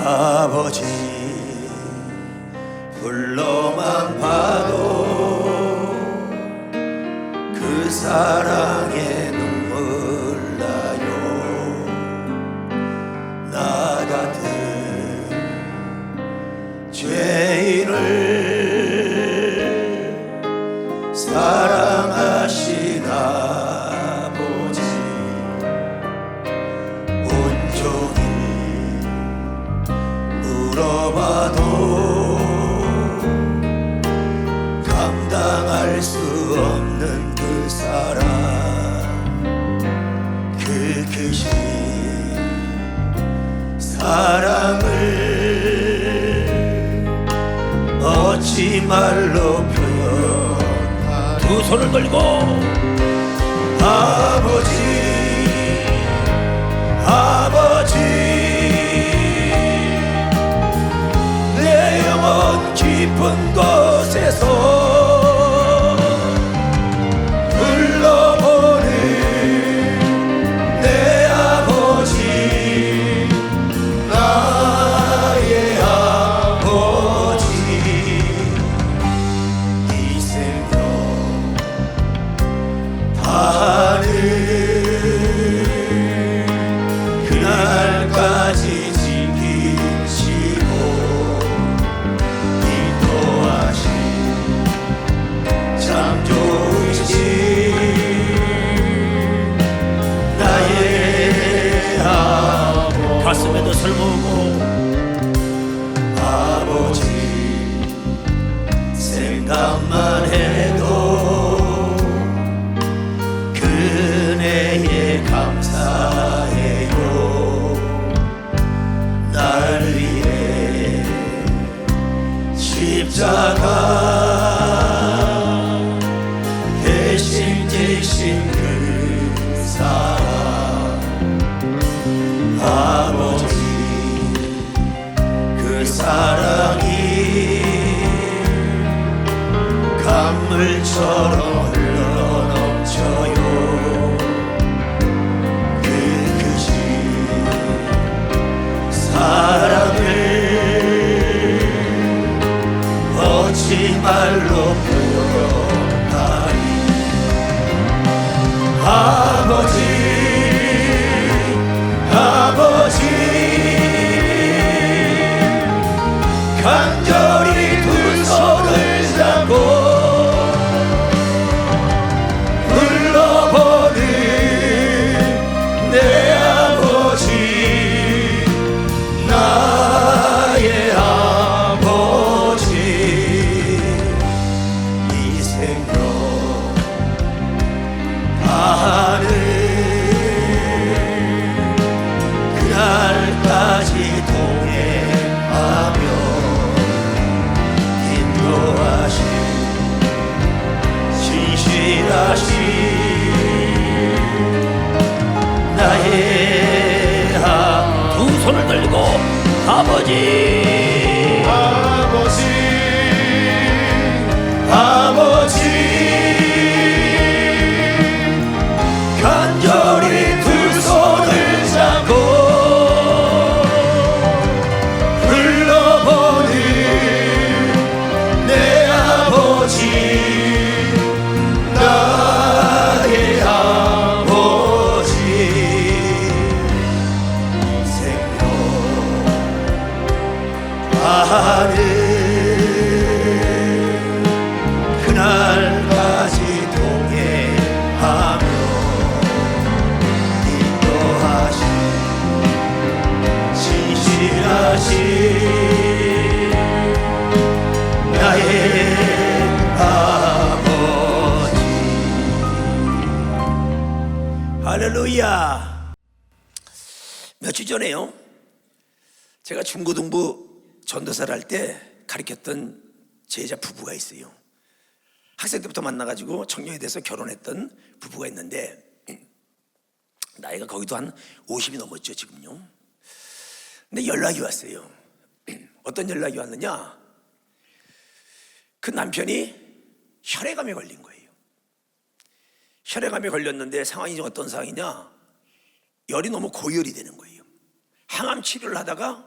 아버지 불러만 봐도 그 사랑에 눈물 나요. 나 같은 죄인을 사랑하신 아버지 온종일 물어봐도 감당할 수 없는 그 사랑, 그 크신 사랑을 어찌 말로 표현. 두 손을 들고 아버지 아버지 내 영혼 깊은 곳에서 불러보는 내 아버지, 나의 아버지. 이 생명 다하는 그날까지 지키시고 인도하신 참 좋으신 나의 아버지. 가슴에도 설모고 아버지 생각만 해도 그네에 감사해요. 날 위해 십자가 대신 지신 그 사랑, 아버지 그 사랑이 강물처럼 흘러넘쳐요. 그 크신 사랑을 어찌 말로 표현하리. 아버지 아버지 간절히 두 손을 잡고 불러보는 내 아버지, 나의 아버지. 이 생명 다하는 그날까지 동행하며 인도하신 신실하신 나의 두 손을 들고 아버지 아버지 아버지 간절히 두 손을 잡고 불러보는 내 아버지, 나의 아버지. 이 생명 다하는 그날까지 동행하며 인도하신 신실하신 나의 아버지. 할렐루야. 며칠 전에요, 제가 중고등부 전도사를 할 때 가르쳤던 제자 부부가 있어요. 학생 때부터 만나가지고 청년이 돼서 결혼했던 부부가 있는데 나이가 거기도 한 50이 넘었죠 지금요. 근데 연락이 왔어요. 어떤 연락이 왔느냐, 그 남편이 혈액암에 걸린 거예요. 혈액암에 걸렸는데 상황이 어떤 상황이냐, 열이 너무 고열이 되는 거예요. 항암 치료를 하다가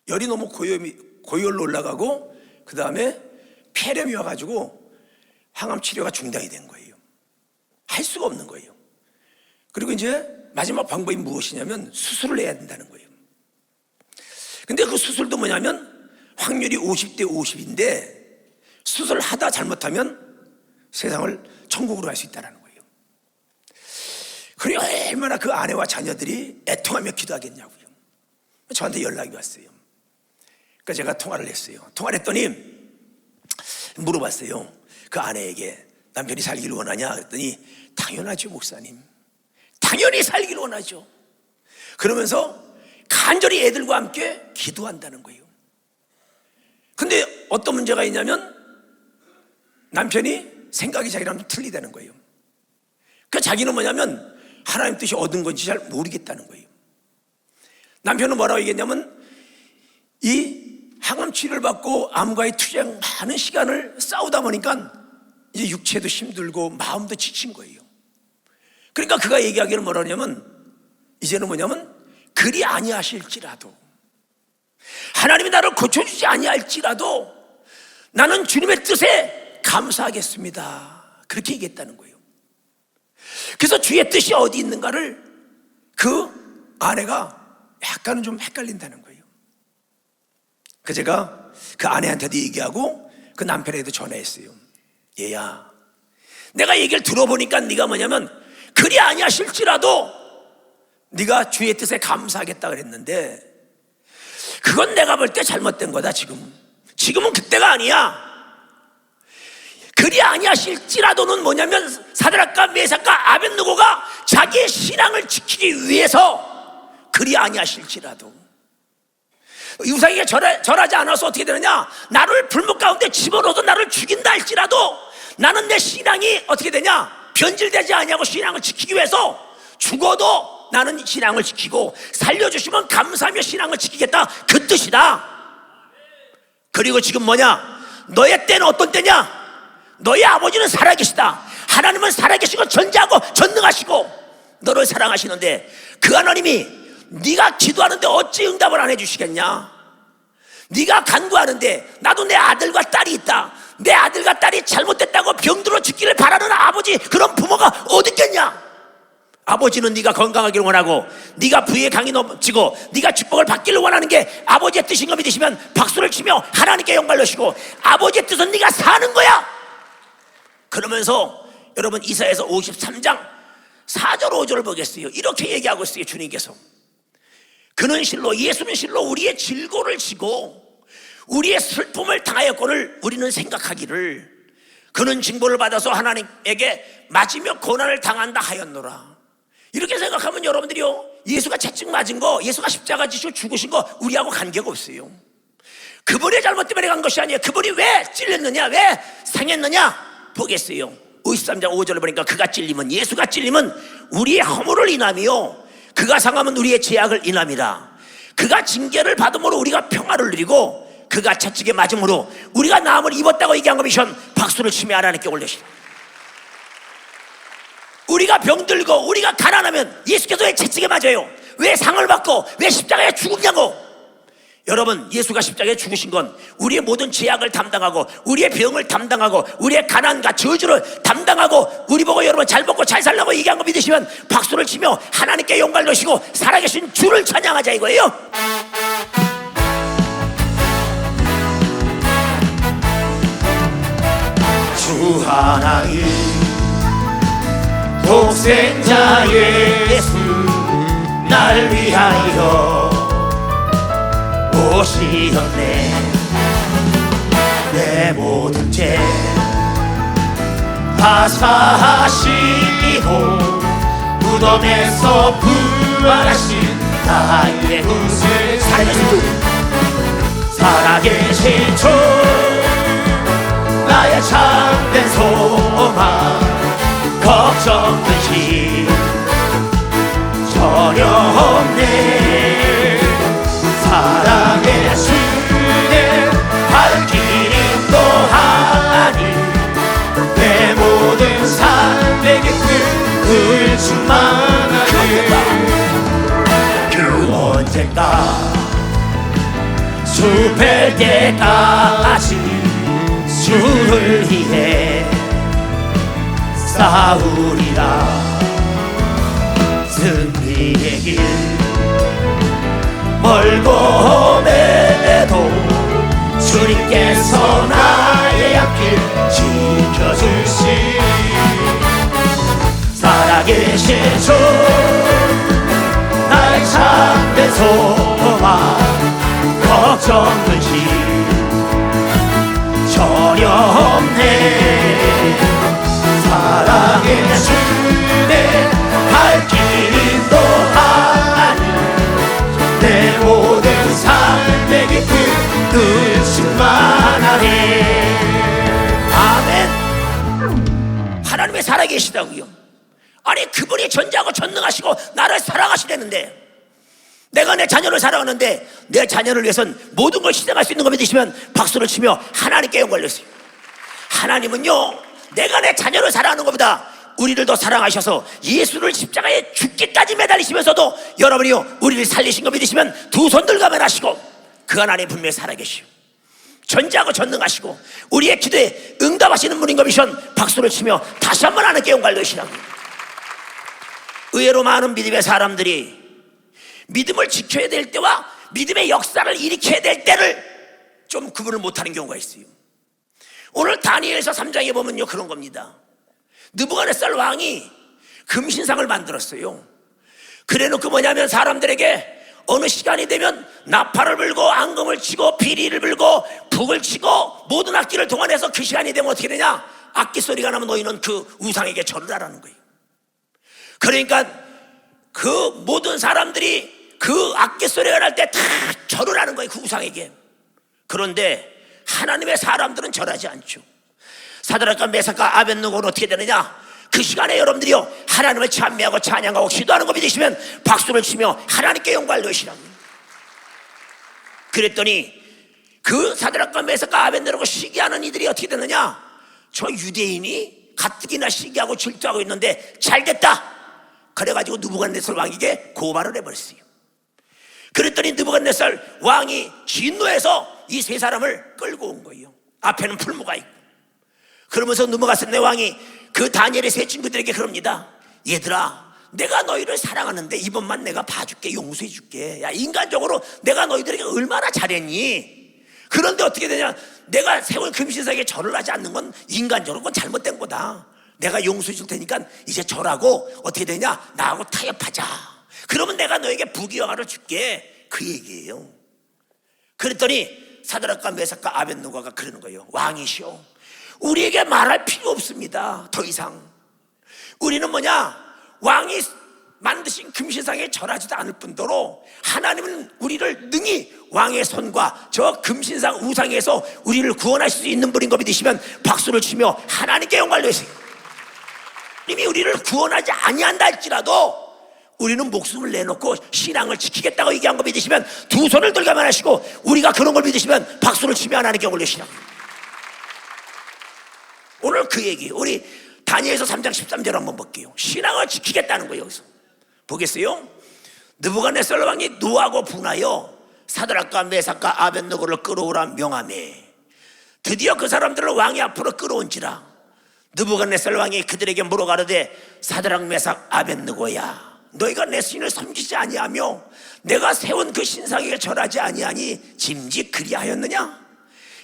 열이 너무 고열로 올라가고 그 다음에 폐렴이 와가지고 항암 치료가 중단이 된 거예요. 할 수가 없는 거예요. 그리고 이제 마지막 방법이 무엇이냐면 수술을 해야 된다는 거예요. 근데 그 수술도 뭐냐면 확률이 50대 50인데 수술하다 잘못하면 세상을 천국으로 갈 수 있다는 거예요. 그래 얼마나 그 아내와 자녀들이 애통하며 기도하겠냐고요. 저한테 연락이 왔어요. 그러니까 제가 통화를 했어요. 통화를 했더니 물어봤어요. 그 아내에게 남편이 살기를 원하냐 그랬더니 당연하죠 목사님, 당연히 살기를 원하죠. 그러면서 간절히 애들과 함께 기도한다는 거예요. 근데 어떤 문제가 있냐면 남편이 생각이 자기랑 좀 틀리다는 거예요. 그러니까 자기는 뭐냐면 하나님 뜻이 얻은 건지 잘 모르겠다는 거예요. 남편은 뭐라고 얘기했냐면 이 항암 치료를 받고 암과의 투쟁 많은 시간을 싸우다 보니까 이제 육체도 힘들고 마음도 지친 거예요. 그러니까 그가 얘기하기를 뭐라 하냐면 이제는 뭐냐면 그리 아니하실지라도 하나님이 나를 고쳐주지 아니할지라도 나는 주님의 뜻에 감사하겠습니다. 그렇게 얘기했다는 거예요. 그래서 주의 뜻이 어디 있는가를 그 아내가 약간은 좀 헷갈린다는 거예요. 그 제가 그 아내한테도 얘기하고 그 남편에도 전화했어요. 얘야, 내가 얘기를 들어보니까 네가 뭐냐면 그리 아니하실지라도 네가 주의 뜻에 감사하겠다 그랬는데 그건 내가 볼 때 잘못된 거다. 지금은 그때가 아니야. 그리 아니하실지라도는 뭐냐면 사드락과 메삭과 아벳느고가 자기의 신앙을 지키기 위해서 그리 아니하실지라도 우상에게 절하지 않아서 어떻게 되느냐, 나를 불목 가운데 집어넣어도 나를 죽인다 할지라도 나는 내 신앙이 어떻게 되냐, 변질되지 아니하고 신앙을 지키기 위해서 죽어도 나는 신앙을 지키고 살려주시면 감사하며 신앙을 지키겠다, 그 뜻이다. 그리고 지금 뭐냐, 너의 때는 어떤 때냐, 너의 아버지는 살아계시다. 하나님은 살아계시고 전지하고 전능하시고 너를 사랑하시는데 그 하나님이 네가 기도하는데 어찌 응답을 안 해주시겠냐. 네가 간구하는데 나도 내 아들과 딸이 있다, 내 아들과 딸이 잘못됐다고 병들어 죽기를 바라는 아버지, 그런 부모가 어디 있겠냐. 아버지는 네가 건강하기를 원하고 네가 부의 강이 넘치고 네가 축복을 받기를 원하는 게 아버지의 뜻인 거 믿으시면 박수를 치며 하나님께 영광을 넣으시고 아버지의 뜻은 네가 사는 거야. 그러면서 여러분 이사야서 53장 4절 5절을 보겠어요. 이렇게 얘기하고 있어요. 주님께서 그는 실로, 예수는 실로 우리의 질고를 지고 우리의 슬픔을 당하였거늘 우리는 생각하기를 그는 징벌을 받아서 하나님에게 맞으며 고난을 당한다 하였노라. 이렇게 생각하면 여러분들이요, 예수가 채찍 맞은 거, 예수가 십자가 지시고 죽으신 거 우리하고 관계가 없어요. 그분의 잘못 때문에 간 것이 아니에요. 그분이 왜 찔렸느냐, 왜 상했느냐 보겠어요. 53장 5절을 보니까 그가 찔림은, 예수가 찔림은 우리의 허물을 인함이요 그가 상함은 우리의 죄악을 인함이라. 그가 징계를 받음으로 우리가 평화를 누리고 그가 채찍에 맞음으로 우리가 나음을 입었다고 얘기한 거 미션 박수를 치며 하나님께 올리시라. 우리가 병들고 우리가 가난하면 예수께서 왜 채찍에 맞아요? 왜 상을 받고 왜 십자가에 죽느냐고. 여러분, 예수가 십자가에 죽으신 건 우리의 모든 죄악을 담당하고 우리의 병을 담당하고 우리의 가난과 저주를 담당하고 우리 보고 여러분 잘 먹고 잘 살라고 얘기한 거 믿으시면 박수를 치며 하나님께 영광을 넣으시고 살아계신 주를 찬양하자 이거예요. 주 하나님 독생자 예수 날 위하여 오시었네. 내 모든 죄 다 사하시고 무덤에서 부활하신 나의 구세 살아계신 주 나의 참된 소망 걱정듯이 전혀 없네. 사랑의 주의 발길 인도하니 내 모든 삶에게 그 충만하네. 그 언젠가 주 뵐 때까지 주를 위해 싸우리라. 승리의 길 멀고 매도 주님께서 나의 앞길 지켜주시리. 살아계신 주 나의 참된 소망 걱정 근심 전혀 없네. 사랑의 주내 발길 인도하니 내 모든 삶의 깊은 충만하네. 아멘. 하나님이 살아계시다고요. 아니 그분이 전지하고 전능하시고 나를 사랑하시려는데, 내가 내 자녀를 사랑하는데 내 자녀를 위해선 모든 걸 희생할 수 있는 거 믿으시면 박수를 치며 하나님께 영광을 올렸어요. 하나님은요, 내가 내 자녀를 사랑하는 것보다 우리를 더 사랑하셔서 예수를 십자가에 죽기까지 매달리시면서도 여러분이요 우리를 살리신 거 믿으시면 두 손 들고 하시고, 그 하나님 분명히 살아계시오. 전지하고 전능하시고 우리의 기도에 응답하시는 분인 거 믿으시면 박수를 치며 다시 한번 하나님께 영광을 올리시라고. 의외로 많은 믿음의 사람들이 믿음을 지켜야 될 때와 믿음의 역사를 일으켜야 될 때를 좀 구분을 못하는 경우가 있어요. 오늘 다니엘서 3장에 보면요 그런 겁니다. 느부갓네살 왕이 금신상을 만들었어요. 그래놓고 뭐냐면 사람들에게 어느 시간이 되면 나팔을 불고 앙금을 치고 비리를 불고 북을 치고 모든 악기를 동원해서 그 시간이 되면 어떻게 되냐, 악기 소리가 나면 너희는 그 우상에게 절을 하라는 거예요. 그러니까 그 모든 사람들이 그 악기 소리가 날 때 다 절을 하는 거예요, 그 우상에게. 그런데 하나님의 사람들은 절하지 않죠. 사드락과 메삭과 아벳느고는 어떻게 되느냐, 그 시간에 여러분들이요 하나님을 찬미하고 찬양하고 기도하는 거 믿으시면 박수를 치며 하나님께 영광을 넣으시라고. 그랬더니 그 사드락과 메삭과 아벳느고를 시기하는 이들이 어떻게 되느냐, 저 유대인이 가뜩이나 시기하고 질투하고 있는데 잘됐다, 그래가지고 느부갓네살 왕에게 고발을 해버렸어요. 그랬더니 느부갓네살 왕이 진노해서 이 세 사람을 끌고 온 거예요. 앞에는 풀무가 있고. 그러면서 느부갓네살 왕이 그 다니엘의 세 친구들에게 그럽니다. 얘들아, 내가 너희를 사랑하는데 이번만 내가 봐줄게, 용서해줄게. 야, 인간적으로 내가 너희들에게 얼마나 잘했니? 그런데 어떻게 되냐, 내가 세운 금신상에 절을 하지 않는 건 인간적으로 그건 잘못된 거다. 내가 용서해 줄 테니까 이제 절하고 어떻게 되냐, 나하고 타협하자. 그러면 내가 너에게 부귀영화를 줄게, 그 얘기예요. 그랬더니 사드락과 메삭과 아벳느고가 그러는 거예요. 왕이시오, 우리에게 말할 필요 없습니다. 더 이상 우리는 뭐냐, 왕이 만드신 금신상에 절하지도 않을 뿐더러 하나님은 우리를 능히 왕의 손과 저 금신상 우상에서 우리를 구원하실 수 있는 분인 거 믿으시면 박수를 치며 하나님께 영광을 내세요. 이미 우리를 구원하지 아니한다 할지라도 우리는 목숨을 내놓고 신앙을 지키겠다고 얘기한 거 믿으시면 두 손을 들가만 하시고, 우리가 그런 걸 믿으시면 박수를 치며 하나님께 올리시라고. 오늘 그 얘기, 우리 다니엘서 3장 13절 한번 볼게요. 신앙을 지키겠다는 거예요. 여기서 보겠어요? 느부갓네살 왕이 노하고 분하여 사드락과 메삭과 아벳느고를 끌어오라 명하매 드디어 그 사람들을 왕이 앞으로 끌어온지라. 느부갓네살 왕이 그들에게 물어가르되 사드락 메삭 아벳느고야, 너희가 내 신을 섬기지 아니하며 내가 세운 그 신상에게 절하지 아니하니 짐짓 그리하였느냐?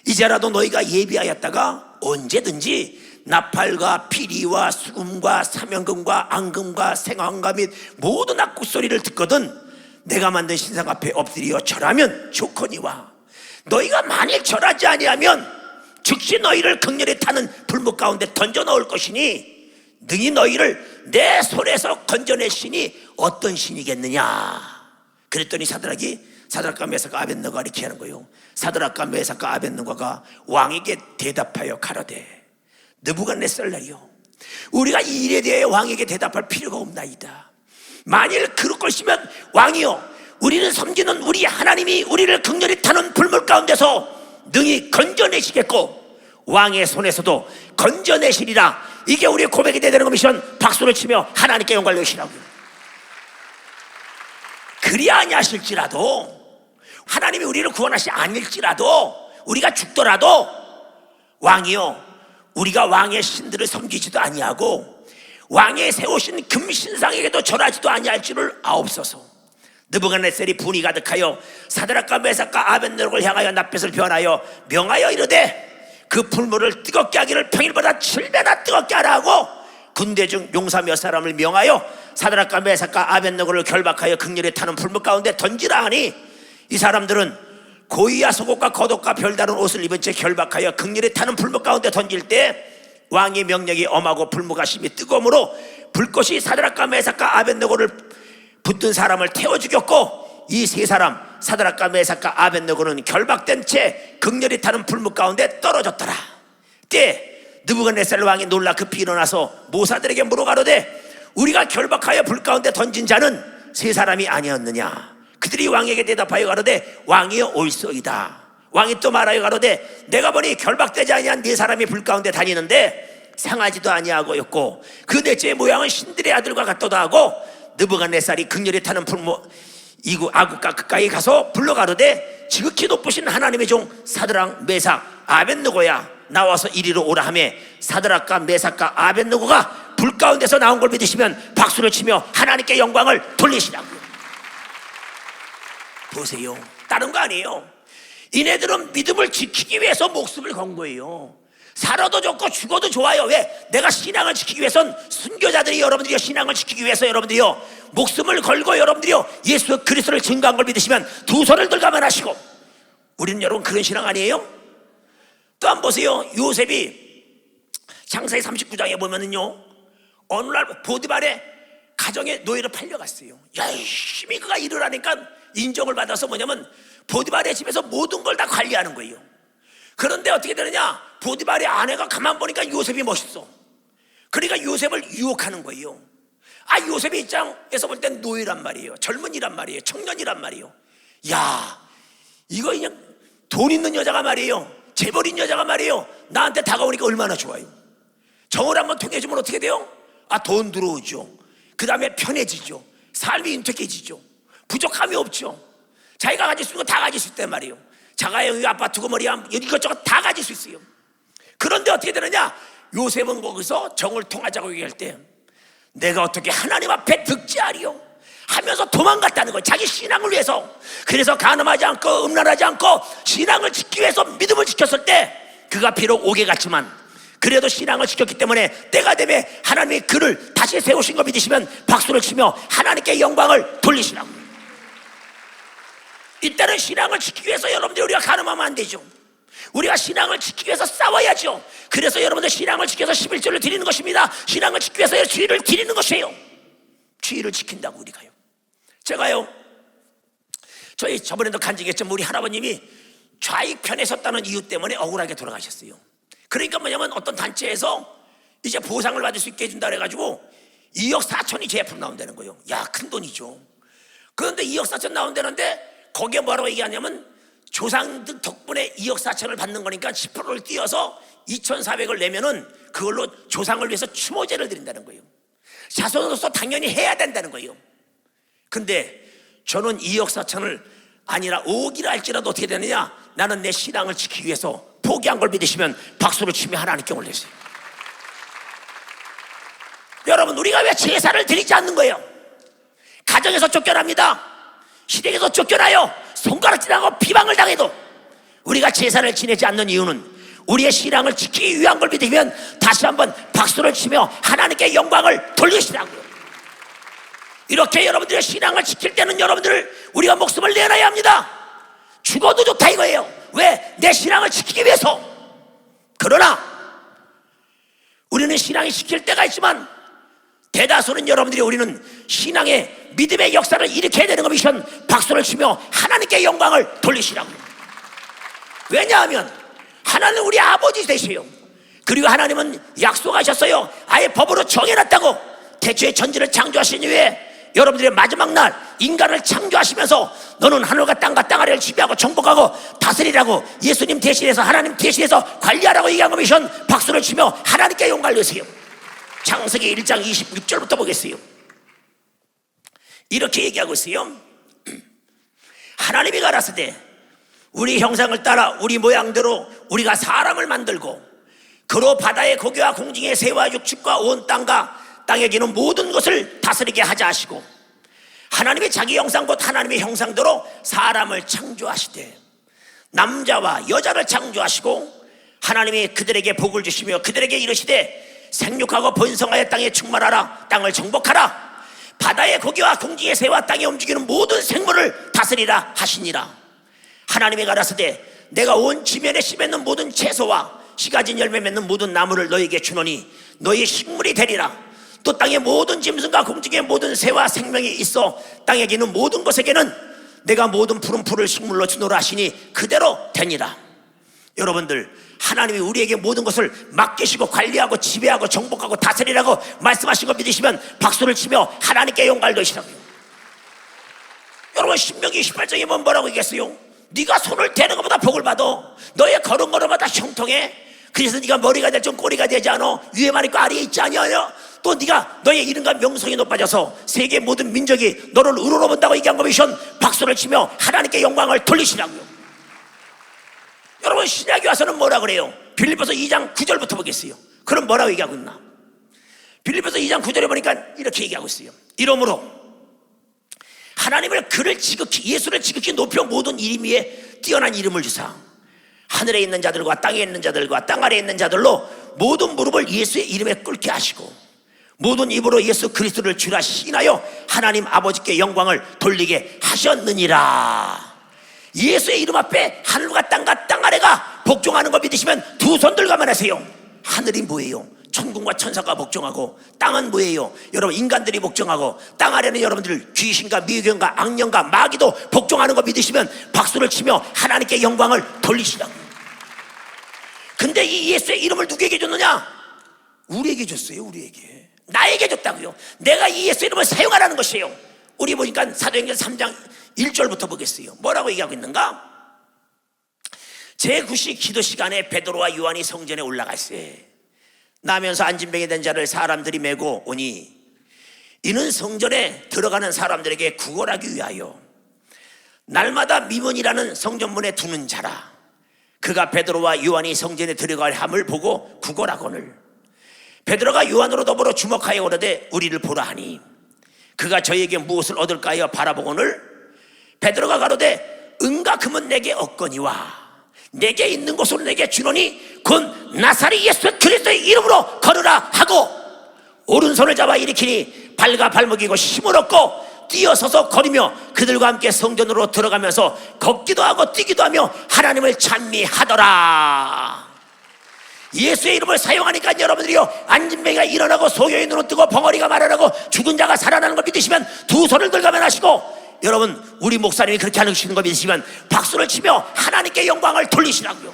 이제라도 너희가 예비하였다가 언제든지 나팔과 피리와 수금과 사명금과 앙금과 생황과 및 모든 악구 소리를 듣거든 내가 만든 신상 앞에 엎드려 절하면 좋거니와, 너희가 만일 절하지 아니하면 즉시 너희를 극렬히 타는 불목 가운데 던져 넣을 것이니 능히 너희를 내 손에서 건져내시니 어떤 신이겠느냐. 그랬더니 사드락과 메삭과 아벳느고가 이렇게 하는 거예요. 사드락과 메삭과 아벳느고가 왕에게 대답하여 가로되 느부갓네살이요, 우리가 이 일에 대해 왕에게 대답할 필요가 없나이다. 만일 그럴 것이면 왕이요, 우리는 섬기는 우리 하나님이 우리를 극렬히 타는 불물 가운데서 능히 건져내시겠고 왕의 손에서도 건져내시리라. 이게 우리의 고백이 되는 것이면 박수를 치며 하나님께 영광을 내시라고요. 그리 아니하실지라도 하나님이 우리를 구원하시 아닐지라도 우리가 죽더라도 왕이요, 우리가 왕의 신들을 섬기지도 아니하고 왕의 세우신 금신상에게도 절하지도 아니할 줄을 아옵소서. 느부갓네살이 분이 가득하여 사드락과 메삭과 아벳느고를 향하여 낯빛을 변하여 명하여 이르되 그 풀물을 뜨겁게 하기를 평일보다 7배나 뜨겁게 하라 하고 군대 중 용사 몇 사람을 명하여 사드락과 메삭과 아벳느고를 결박하여 극렬히 타는 풀물 가운데 던지라 하니 이 사람들은 고이와 속옷과 겉옷과 별다른 옷을 입은 채 결박하여 극렬히 타는 풀물 가운데 던질 때 왕의 명령이 엄하고 불무가 심히 뜨거움으로 불꽃이 사드락과 메삭과 아벳느고를 붙든 사람을 태워 죽였고 이 세 사람 사드락과 메삭과 아벳느고는 결박된 채 극렬히 타는 불무 가운데 떨어졌더라. 때 느부갓네살 왕이 놀라 급히 일어나서 모사들에게 물어가로되 우리가 결박하여 불 가운데 던진 자는 세 사람이 아니었느냐? 그들이 왕에게 대답하여 가로되 왕이여 옳소이다. 왕이 또 말하여 가로되 내가 보니 결박되지 아니한 네 사람이 불 가운데 다니는데 상하지도 아니하고였고 그 넷째의 모양은 신들의 아들과 같도다 하고 느부갓네살이 극렬히 타는 풀무 이구 아구가 가까이 가서 불러가로되 지극히 높으신 하나님의 종 사드락 메삭 아벳느고야 나와서 이리로 오라 하며 사드락과 메삭과 아벳느고가 불 가운데서 나온 걸 믿으시면 박수를 치며 하나님께 영광을 돌리시라고요. 보세요, 다른 거 아니에요. 이네들은 믿음을 지키기 위해서 목숨을 건 거예요. 살아도 좋고 죽어도 좋아요. 왜? 내가 신앙을 지키기 위해선 순교자들이 여러분들이요, 신앙을 지키기 위해서 여러분들이요 목숨을 걸고 여러분들이요 예수 그리스도를 증거한 걸 믿으시면 두 손을 들가만 하시고, 우리는 여러분 그런 신앙 아니에요? 또 한번 보세요. 요셉이 창세기 39장에 보면은요 어느 날 보디발의 가정에 노예로 팔려갔어요. 열심히 그가 일을 하니까 인정을 받아서 뭐냐면 보디발의 집에서 모든 걸 다 관리하는 거예요. 그런데 어떻게 되느냐, 보디발의 아내가 가만 보니까 요셉이 멋있어. 그러니까 요셉을 유혹하는 거예요. 요셉의 입장에서 볼 땐 노예란 말이에요. 젊은이란 말이에요. 청년이란 말이에요. 야, 이거 그냥 돈 있는 여자가 말이에요, 재벌인 여자가 말이에요, 나한테 다가오니까 얼마나 좋아요. 정을 한번 통해주면 어떻게 돼요? 돈 들어오죠. 그 다음에 편해지죠. 삶이 윤택해지죠. 부족함이 없죠. 자기가 가질 수 있는 거 다 가질 수 있단 말이에요. 자가용 아파트 건물이야 이것저것 다 가질 수 있어요. 그런데 어떻게 되느냐, 요셉은 거기서 정을 통하자고 얘기할 때 내가 어떻게 하나님 앞에 득지하리요 하면서 도망갔다는 거예요. 자기 신앙을 위해서. 그래서 간음하지 않고 음란하지 않고 신앙을 지키기 위해서 믿음을 지켰을 때 그가 비록 옥에 갔지만 그래도 신앙을 지켰기 때문에 때가 되면 하나님이 그를 다시 세우신 거 믿으시면 박수를 치며 하나님께 영광을 돌리시라고. 이때는 신앙을 지키기 위해서 여러분들 우리가 간음하면 안 되죠. 우리가 신앙을 지키기 위해서 싸워야죠. 그래서 여러분들 신앙을 지켜서 11조를 드리는 것입니다. 신앙을 지키기 위해서 주의를 드리는 것이에요. 주의를 지킨다고 우리가요. 제가요, 저희 저번에도 간증했지만 우리 할아버님이 좌익편에 섰다는 이유 때문에 억울하게 돌아가셨어요. 그러니까 뭐냐면 어떤 단체에서 이제 보상을 받을 수 있게 해준다 그래가지고 2억 4천이 제 앞으로 나온다는 거예요. 야, 큰 돈이죠. 그런데 2억 4천 나온다는데 거기에 뭐라고 얘기하냐면 조상들 덕분에 2억 4천을 받는 거니까 10%를 띄어서 2,400을 내면은 그걸로 조상을 위해서 추모제를 드린다는 거예요. 자손으로서 당연히 해야 된다는 거예요. 근데 저는 2억 4천을 아니라 5억이라 할지라도 어떻게 되느냐, 나는 내 신앙을 지키기 위해서 포기한 걸 믿으시면 박수를 치며 하나님께 올리세요. 여러분, 우리가 왜 제사를 드리지 않는 거예요? 가정에서 쫓겨납니다. 시댁에서 쫓겨나요. 손가락질하고 비방을 당해도 우리가 제사를 지내지 않는 이유는 우리의 신앙을 지키기 위한 걸 믿으면 다시 한번 박수를 치며 하나님께 영광을 돌리시라고요. 이렇게 여러분들의 신앙을 지킬 때는 여러분들을 우리가 목숨을 내놔야 합니다. 죽어도 좋다 이거예요. 왜? 내 신앙을 지키기 위해서. 그러나 우리는 신앙이 지킬 때가 있지만 대다수는 여러분들이 우리는 신앙의 믿음의 역사를 일으켜야 되는 것이면 박수를 치며 하나님께 영광을 돌리시라고요. 왜냐하면 하나님은 우리 아버지 되세요. 그리고 하나님은 약속하셨어요. 아예 법으로 정해놨다고. 태초에 천지를 창조하신 이후에 여러분들의 마지막 날 인간을 창조하시면서 너는 하늘과 땅과 땅아래를 지배하고 정복하고 다스리라고 예수님 대신해서 하나님 대신해서 관리하라고 얘기한 것이면 박수를 치며 하나님께 영광을 내세요. 창세기 1장 26절부터 보겠어요. 이렇게 얘기하고 있어요. 하나님이 가라사대 우리 형상을 따라 우리 모양대로 우리가 사람을 만들고 그로 바다의 고기와 공중의 새와 육축과 온 땅과 땅에 기는 모든 것을 다스리게 하자 하시고 하나님이 자기 형상 곧 하나님의 형상대로 사람을 창조하시되 남자와 여자를 창조하시고 하나님이 그들에게 복을 주시며 그들에게 이르시되 생육하고 번성하여 땅에 충만하라 땅을 정복하라 바다의 고기와 공중의 새와 땅에 움직이는 모든 생물을 다스리라 하시니라. 하나님이 가라사대 내가 온 지면에 씨 맺는 모든 채소와 씨 가진 열매 맺는 모든 나무를 너희에게 주노니 너희 식물이 되리라. 또 땅의 모든 짐승과 공중의 모든 새와 생명이 있어 땅에 기는 모든 것에게는 내가 모든 푸른 풀을 식물로 주노라 하시니 그대로 되니라. 여러분들 하나님이 우리에게 모든 것을 맡기시고 관리하고 지배하고 정복하고 다스리라고 말씀하신 거 믿으시면 박수를 치며 하나님께 영광을 돌리시라고요. 여러분 신명기 28장에 뭐라고 얘기했어요? 네가 손을 대는 것보다 복을 받아. 너의 걸은 걸음마다 형통해. 그래서 네가 머리가 될 줄 꼬리가 되지 않아. 위에만 있고 아래에 있지 아니하냐. 또 네가 너의 이름과 명성이 높아져서 세계 모든 민족이 너를 우러러 본다고 얘기한 거 보시면 박수를 치며 하나님께 영광을 돌리시라고요. 여러분 신약에 와서는 뭐라 그래요? 빌립보서 2장 9절부터 보겠어요. 그럼 뭐라고 얘기하고 있나? 빌립보서 2장 9절에 보니까 이렇게 얘기하고 있어요. 이러므로 하나님을 그를 지극히 예수를 지극히 높여 모든 이름 위에 뛰어난 이름을 주사 하늘에 있는 자들과 땅에 있는 자들과 땅 아래에 있는 자들로 모든 무릎을 예수의 이름에 꿇게 하시고 모든 입으로 예수 그리스도를 주라 시인하여 하나님 아버지께 영광을 돌리게 하셨느니라. 예수의 이름 앞에 하늘과 땅과 땅 아래가 복종하는 거 믿으시면 두 손 들고만 하세요. 하늘이 뭐예요? 천군과 천사가 복종하고 땅은 뭐예요? 여러분 인간들이 복종하고 땅 아래는 여러분들 귀신과 미견과 악령과 마귀도 복종하는 거 믿으시면 박수를 치며 하나님께 영광을 돌리시라고. 근데 이 예수의 이름을 누구에게 줬느냐? 우리에게 줬어요. 우리에게. 나에게 줬다고요. 내가 이 예수 이름을 사용하라는 것이에요. 우리 보니까 사도행전 3장 1절부터 보겠어요. 뭐라고 얘기하고 있는가? 제9시 기도 시간에 베드로와 요한이 성전에 올라갔어요. 나면서 안진병이 된 자를 사람들이 메고 오니 이는 성전에 들어가는 사람들에게 구걸하기 위하여 날마다 미문이라는 성전문에 두는 자라. 그가 베드로와 요한이 성전에 들어갈 함을 보고 구걸하거늘 베드로가 요한으로 더불어 주목하여 오르되 우리를 보라 하니 그가 저희에게 무엇을 얻을까 여 바라보거늘 베드로가 가로되 은과 금은 내게 없거니와 내게 있는 것으로 내게 주노니 곧 나사렛 예수 그리스도의 이름으로 걸으라 하고 오른손을 잡아 일으키니 발과 발목이고 힘을 얻고 뛰어서서 걸으며 그들과 함께 성전으로 들어가면서 걷기도 하고 뛰기도 하며 하나님을 찬미하더라. 예수의 이름을 사용하니까 여러분들이요 안진뱅이가 일어나고 소경이 눈을 뜨고 벙어리가 말하고 죽은 자가 살아나는 걸 믿으시면 두 손을 들가면 하시고 여러분 우리 목사님이 그렇게 하시는 거 믿으시면 박수를 치며 하나님께 영광을 돌리시라고요.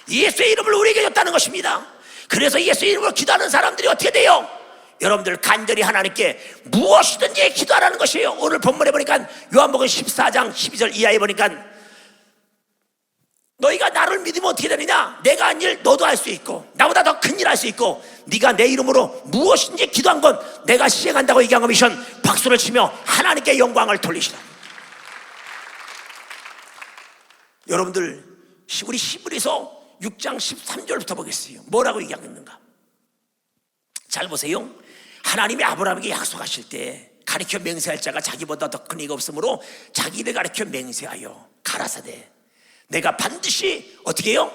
예수의 이름을 우리에게 줬다는 것입니다. 그래서 예수의 이름으로 기도하는 사람들이 어떻게 돼요? 여러분들 간절히 하나님께 무엇이든지 기도하라는 것이에요. 오늘 본문에 보니까 요한복음 14장 12절 이하에 보니까 너희가 나를 믿으면 어떻게 되느냐? 내가 한 일 너도 할 수 있고 나보다 더 큰 일 할 수 있고 네가 내 이름으로 무엇인지 기도한 건 내가 시행한다고 얘기한 거 미션 박수를 치며 하나님께 영광을 돌리시라. 여러분들 우리 히브리서 6장 13절부터 보겠어요. 뭐라고 얘기하고 있는가? 잘 보세요. 하나님이 아브라함에게 약속하실 때 가르쳐 맹세할 자가 자기보다 더 큰 이가 없으므로 자기를 가르쳐 맹세하여 가라사대 내가 반드시 어떻게 해요?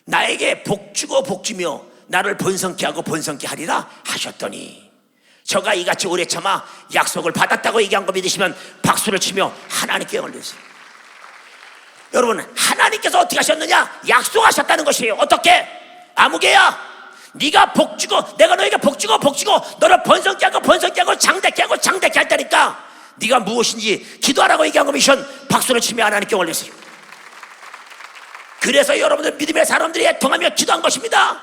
나에게 복주고 복주며 나를 번성케 하고 번성케 하리라 하셨더니 저가 이같이 오래 참아 약속을 받았다고 얘기한 거 믿으시면 박수를 치며 하나님께 올리세요. 여러분 하나님께서 어떻게 하셨느냐? 약속하셨다는 것이에요. 어떻게? 아무개야 네가 복주고 내가 너에게 복주고 너를 번성케 하고 번성케 하고 장대케 하고 장대케 할 테니까 네가 무엇인지 기도하라고 얘기한 거 미션 박수를 치며 하나님께 올리세요. 그래서 여러분들 믿음의 사람들이 애통하며 기도한 것입니다.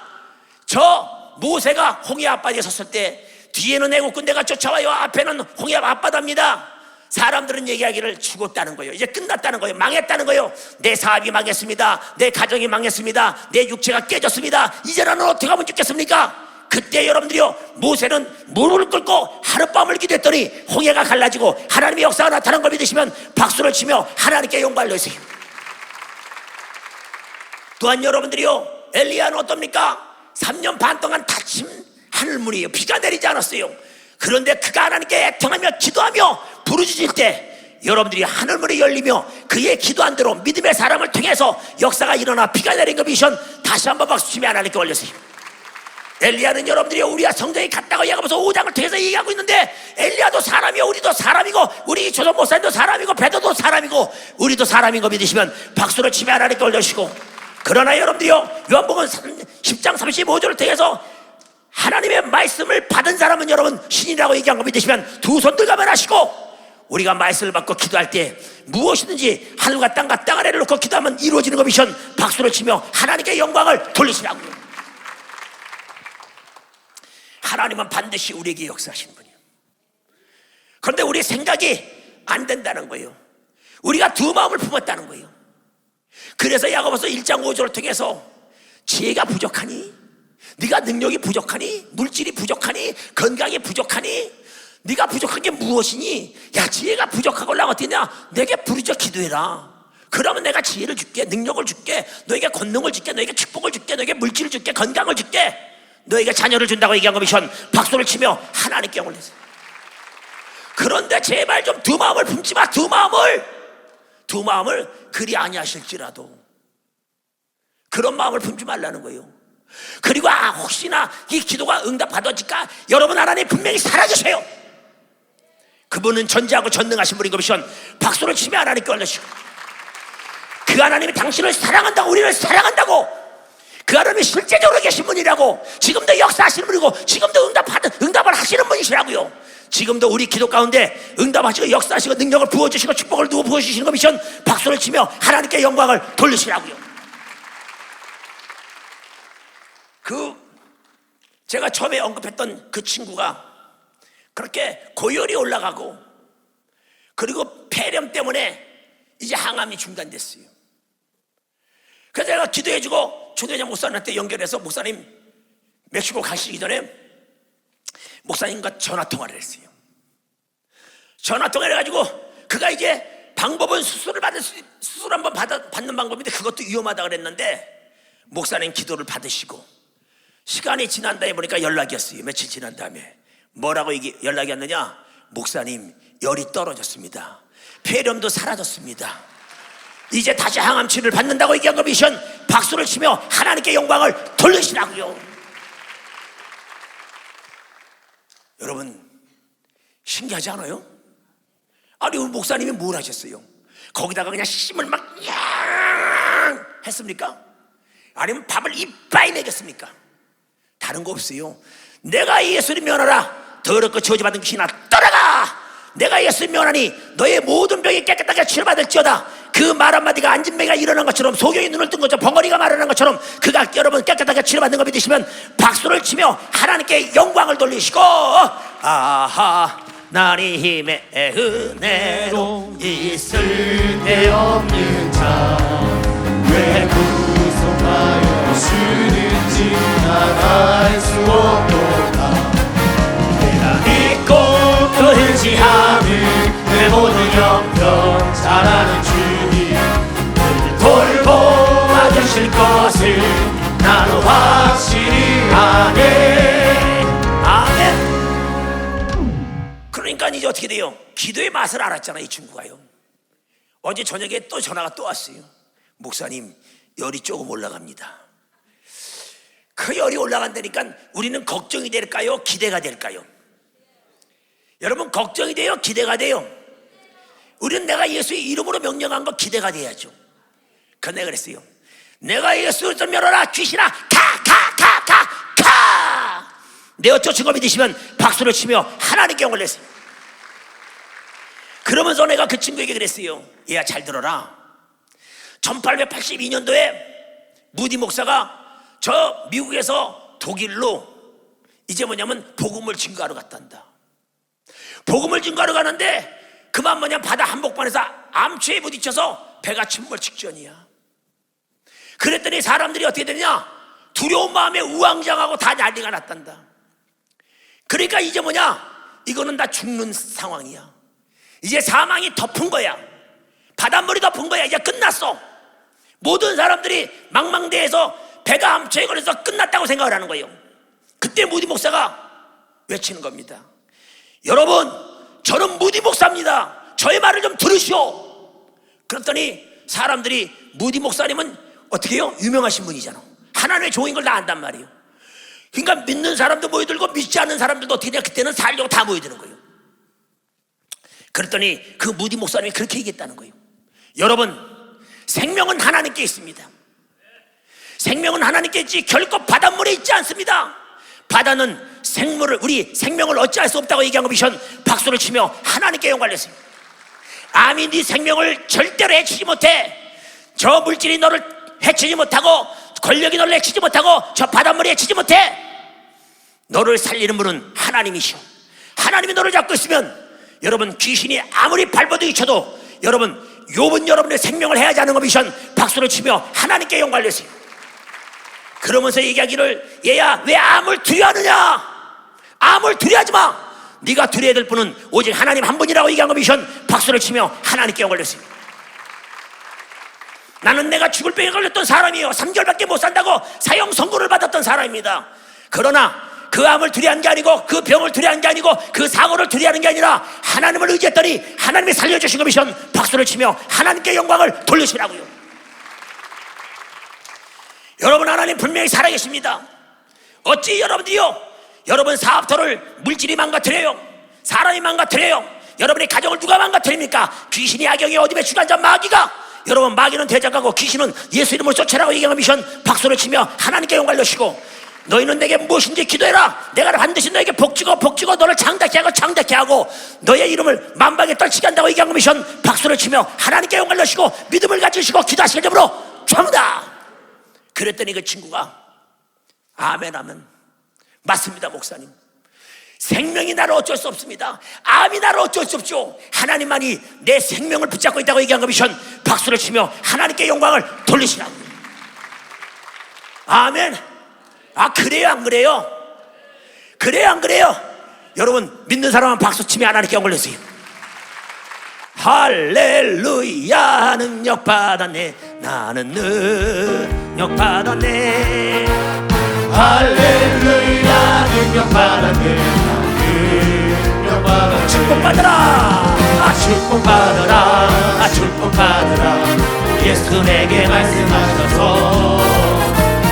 저 모세가 홍해 앞바다에 섰을 때 뒤에는 애국군대가 쫓아와요. 앞에는 홍해 앞바다입니다. 사람들은 얘기하기를 죽었다는 거예요. 이제 끝났다는 거예요. 망했다는 거예요. 내 사업이 망했습니다. 내 가정이 망했습니다. 내 육체가 깨졌습니다. 이제 나는 어떻게 하면 죽겠습니까? 그때 여러분들이요 모세는 무릎을 꿇고 하룻밤을 기도했더니 홍해가 갈라지고 하나님의 역사가 나타난 걸 믿으시면 박수를 치며 하나님께 영광을 돌리세요. 또한 여러분들이요, 엘리야는 어떻습니까? 3년 반 동안 닫힌 하늘문이에요. 비가 내리지 않았어요. 그런데 그가 하나님께 애통하며 기도하며 부르짖을 때 여러분들이 하늘문이 열리며 그의 기도한 대로 믿음의 사람을 통해서 역사가 일어나 비가 내린 거 미션 다시 한번 박수치며 하나님께 올려주세요. 엘리야는 여러분들이 우리가 성경에 갔다고 야고보서 5장을 통해서 얘기하고 있는데 엘리야도 사람이요, 우리도 사람이고, 우리 조선 목사님도 사람이고, 베드로도 사람이고, 우리도 사람인 거 믿으시면 박수를 치며 하나님께 올려주시고, 그러나 여러분들이요, 요한복음 10장 35절을 통해서 하나님의 말씀을 받은 사람은 여러분 신이라고 얘기한 거 믿으시면 두 손 들고 하시고, 우리가 말씀을 받고 기도할 때 무엇이든지 하늘과 땅과 땅 아래를 놓고 기도하면 이루어지는 거 미션 박수를 치며 하나님께 영광을 돌리시라고요. 하나님은 반드시 우리에게 역사하시는 분이에요. 그런데 우리 생각이 안 된다는 거예요. 우리가 두 마음을 품었다는 거예요. 그래서 야고보서 1장 5절을 통해서 지혜가 부족하니, 네가 능력이 부족하니, 물질이 부족하니, 건강이 부족하니, 네가 부족한 게 무엇이니? 야, 지혜가 부족하고 올라가 어떻냐? 내게 부르짖어 기도해라. 그러면 내가 지혜를 줄게, 능력을 줄게, 너에게 권능을 줄게, 너에게 축복을 줄게, 너에게 물질을 줄게, 건강을 줄게, 너에게 자녀를 준다고 얘기한 거 미션 박수를 치며 하나님께 올리세요. 그런데 제발 좀 두 마음을 품지 마. 두 마음을 그리 아니하실지라도 그런 마음을 품지 말라는 거예요. 그리고 혹시나 이 기도가 응답받아질까? 여러분, 하나님 분명히 살아계세요. 그분은 전지하고 전능하신 분인 거 미션 박수를 치며 하나님께 올리시고, 그 하나님이 당신을 사랑한다고, 우리를 사랑한다고, 그 하나님이 실제적으로 계신 분이라고, 지금도 역사하시는 분이고, 지금도 응답을 하시는 분이시라고요. 지금도 우리 기도 가운데 응답하시고 역사하시고 능력을 부어주시고 축복을 부어주시는 거 미션 박수를 치며 하나님께 영광을 돌리시라고요. 제가 처음에 언급했던 그 친구가 그렇게 고열이 올라가고, 그리고 폐렴 때문에 이제 항암이 중단됐어요. 그래서 제가 기도해주고 조대장 목사님한테 연결해서, 목사님 멕시코 가시기 전에 목사님과 전화통화를 했어요. 전화통화를 해가지고 그가 이제 방법은 수술 한번 받는 방법인데 그것도 위험하다고 그랬는데, 목사님 기도를 받으시고 시간이 지난 다음에 보니까 연락이 왔어요. 며칠 지난 다음에 뭐라고 연락이 왔느냐? 목사님, 열이 떨어졌습니다. 폐렴도 사라졌습니다. 이제 다시 항암 치료를 받는다고 얘기한 거 미션 박수를 치며 하나님께 영광을 돌리시라고요. 여러분, 신기하지 않아요? 아니, 우리 목사님이 뭘 하셨어요? 거기다가 그냥 힘을 막 했습니까? 아니면 밥을 이빨 먹였습니까? 다른 거 없어요. 내가 예수를 면하라. 더럽고 저주받은 귀신아 떠나가. 내가 예수를 면하니 너의 모든 병이 깨끗하게 치료받을지어다. 그 말 한마디가 안진뱅이가 일어난 것처럼, 소경이 눈을 뜬 것처럼, 벙어리가 말하는 것처럼 그가 여러분 깨끗하게 치료받는 거 믿으시면 박수를 치며 하나님께 영광을 돌리시고, 아하, 나니 힘의 은혜로 있을 데 없는 자, 왜 구속하여 주는지 난 알 수 없도다. 내가 믿고 또 의지하는 내 모든 형편 잘 아는 주님, 늘 돌보아주실 것을 나는 확실히 아네. 아멘. 그러니까 이제 어떻게 돼요? 기도의 맛을 알았잖아, 이 친구가요. 어제 저녁에 또 전화가 또 왔어요. 목사님, 열이 조금 올라갑니다. 그 열이 올라간다니까 우리는 걱정이 될까요? 기대가 될까요? 여러분, 걱정이 돼요? 기대가 돼요? 우리는 내가 예수의 이름으로 명령한 거 기대가 돼야죠. 그래서 내가 그랬어요. 내가 예수를 좀 열어라. 귀신아, 가! 내어 쫓은 거 믿으시면 박수를 치며 하나님께 영광을 냈어요. 그러면서 내가 그 친구에게 그랬어요. 얘야, 잘 들어라. 1882년도에 무디 목사가 저 미국에서 독일로 이제 뭐냐면 복음을 증거하러 갔단다. 복음을 증거하러 가는데 그만 뭐냐, 바다 한복판에서 암초에 부딪혀서 배가 침몰 직전이야. 그랬더니 사람들이 어떻게 되냐, 두려운 마음에 우왕좌왕하고 다 난리가 났단다. 그러니까 이제 뭐냐, 이거는 다 죽는 상황이야. 이제 사망이 덮은 거야. 바닷물이 덮은 거야. 이제 끝났어. 모든 사람들이 망망대해에서 배가 암초에 걸려서 끝났다고 생각을 하는 거예요. 그때 무디 목사가 외치는 겁니다. 여러분, 저는 무디 목사입니다. 저의 말을 좀 들으시오. 그랬더니 사람들이 무디 목사님은 어떻게 해요? 유명하신 분이잖아. 하나님의 종인 걸 다 안단 말이에요. 그러니까 믿는 사람도 모여들고 믿지 않는 사람들도 어떻게 돼요? 그때는 살려고 다 모여드는 거예요. 그랬더니 그 무디 목사님이 그렇게 얘기했다는 거예요. 여러분, 생명은 하나님께 있습니다. 생명은 하나님께 있지 결코 바닷물에 있지 않습니다. 바다는 우리 생명을 어찌할 수 없다고 얘기한 거 미션 박수를 치며 하나님께 영광을 했습니다. 암이 네 생명을 절대로 해치지 못해. 저 물질이 너를 해치지 못하고 권력이 너를 해치지 못하고 저 바닷물이 해치지 못해. 너를 살리는 분은 하나님이시오. 하나님이 너를 잡고 있으면 여러분, 귀신이 아무리 발버둥이 쳐도 여러분, 욥은 여러분의 생명을 해야지 하는 거 미션 박수를 치며 하나님께 영광을 했어요. 그러면서 얘기하기를, 얘야 왜 암을 두려워하느냐? 암을 두려워하지 마. 네가 두려워야 될 분은 오직 하나님 한 분이라고 얘기한 거 미션 박수를 치며 하나님께 영광을 했어요. 나는 내가 죽을 병에 걸렸던 사람이에요. 3개월밖에 못 산다고 사형 선고를 받았던 사람입니다. 그러나 그 암을 두려워하는 게 아니고 그 병을 두려워하는 게 아니고 그 사고를 두려워하는 게 아니라 하나님을 의지했더니 하나님이 살려주신 거 미션 박수를 치며 하나님께 영광을 돌리시라고요. 여러분, 하나님 분명히 살아계십니다. 어찌 여러분들이요, 여러분 사업터를 물질이 망가뜨려요? 사람이 망가뜨려요? 여러분의 가정을 누가 망가뜨립니까? 귀신이, 악영이, 어둠의 주관자 마귀가. 여러분, 마귀는 대적하고 귀신은 예수 이름으로 쫓아라고 얘기하는 미션 박수를 치며 하나님께 영광을 넣으시고, 너희는 내게 무엇인지 기도해라. 내가 반드시 너에게 복주고 너를 장대케 하고 너의 이름을 만방에 떨치게 한다고 얘기한 미션 박수를 치며 하나님께 영광을 넣으시고 믿음을 가지시고 기도하시길 점으로 죄송합니다. 그랬더니 그 친구가 아멘 하면, 맞습니다 목사님. 생명이 나를 어쩔 수 없습니다. 암이 나를 어쩔 수 없죠. 하나님만이 내 생명을 붙잡고 있다고 얘기한 거 미션 박수를 치며 하나님께 영광을 돌리시라고. 아멘. 아, 그래요 안 그래요? 그래요 안 그래요? 여러분, 믿는 사람은 박수 치며 하나님께 영광을 내세요. 할렐루야, 능력 받았네. 나는 능력 받았네. 할렐루야, 능력 받았네. 능력 받았네. 축복받으라. 아, 축복받으라. 아, 축복받으라. 예수 내게 말씀하셔서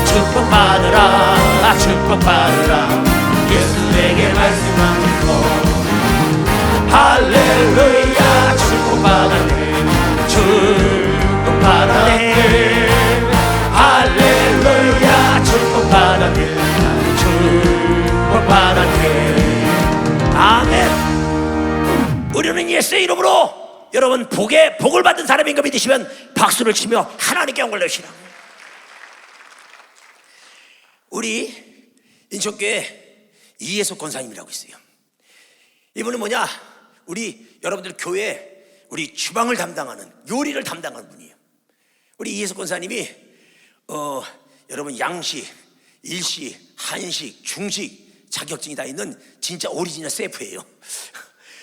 축복받으라. 아, 축복받으라. 예수 내게 말씀하셔서 할렐루야, 축복받았네. 축복받았네. 할렐루야, 축복받았네. 축복받았네. 아멘. 우리는 예수의 이름으로 여러분 복을 받은 사람인 거 믿으시면 박수를 치며 하나님께 영광을 내시라. 우리 인천교회 이예수 권사님이라고 있어요. 이분은 뭐냐, 우리 여러분들 교회 우리 주방을 담당하는, 요리를 담당하는 분이에요. 우리 이예수 권사님이 여러분 양식, 일식, 한식, 중식 자격증이 다 있는 진짜 오리지널 셰프예요.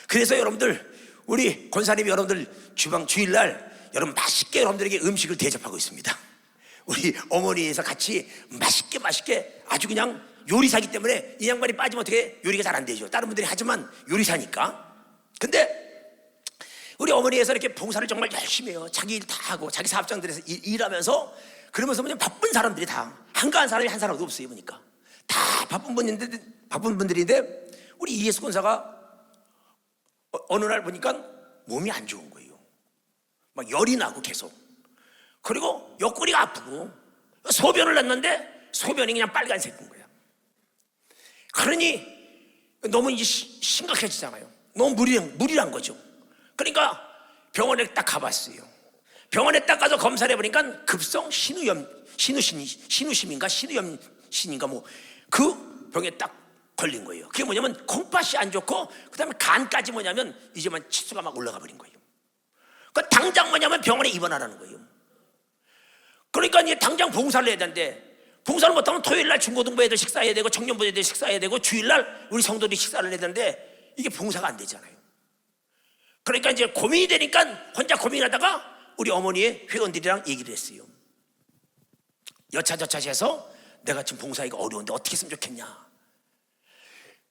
그래서 여러분들, 우리 권사님이 여러분들 주방 주일날 여러분 맛있게 여러분들에게 음식을 대접하고 있습니다. 우리 어머니에서 같이 맛있게 아주 그냥 요리사기 때문에 이 양반이 빠지면 어떻게 요리가 잘 안 되죠. 다른 분들이 하지만 요리사니까. 근데 우리 어머니에서 이렇게 봉사를 정말 열심히 해요. 자기 일 다 하고 자기 사업장들에서 일하면서, 그러면서 그냥 바쁜 사람들이 다, 한가한 사람이 한 사람도 없어요. 보니까 다 바쁜 분들인데 우리 이예수 권사가 어느 날 보니까 몸이 안 좋은 거예요. 막 열이 나고 계속, 그리고 옆구리가 아프고 소변을 냈는데 소변이 그냥 빨간색인 거야. 그러니 너무 이제 심각해지잖아요. 너무 무리란 거죠. 그러니까 병원에 딱 가봤어요. 병원에 딱 가서 검사를 해보니까 급성 신우심인가 뭐 그 병에 딱 걸린 거예요. 그게 뭐냐면 콩팥이 안 좋고 그다음에 간까지 뭐냐면 이제만 치수가 막 올라가 버린 거예요. 그 당장 뭐냐면 병원에 입원하라는 거예요. 그러니까 이제 당장 봉사를 해야 되는데, 봉사를 못하면 토요일 날 중고등부 애들 식사해야 되고 청년부 애들 식사해야 되고 주일날 우리 성도들이 식사를 해야 되는데 이게 봉사가 안 되잖아요. 그러니까 이제 고민이 되니까 혼자 고민하다가 우리 어머니의 회원들이랑 얘기를 했어요. 여차저차해서 내가 지금 봉사하기가 어려운데 어떻게 했으면 좋겠냐.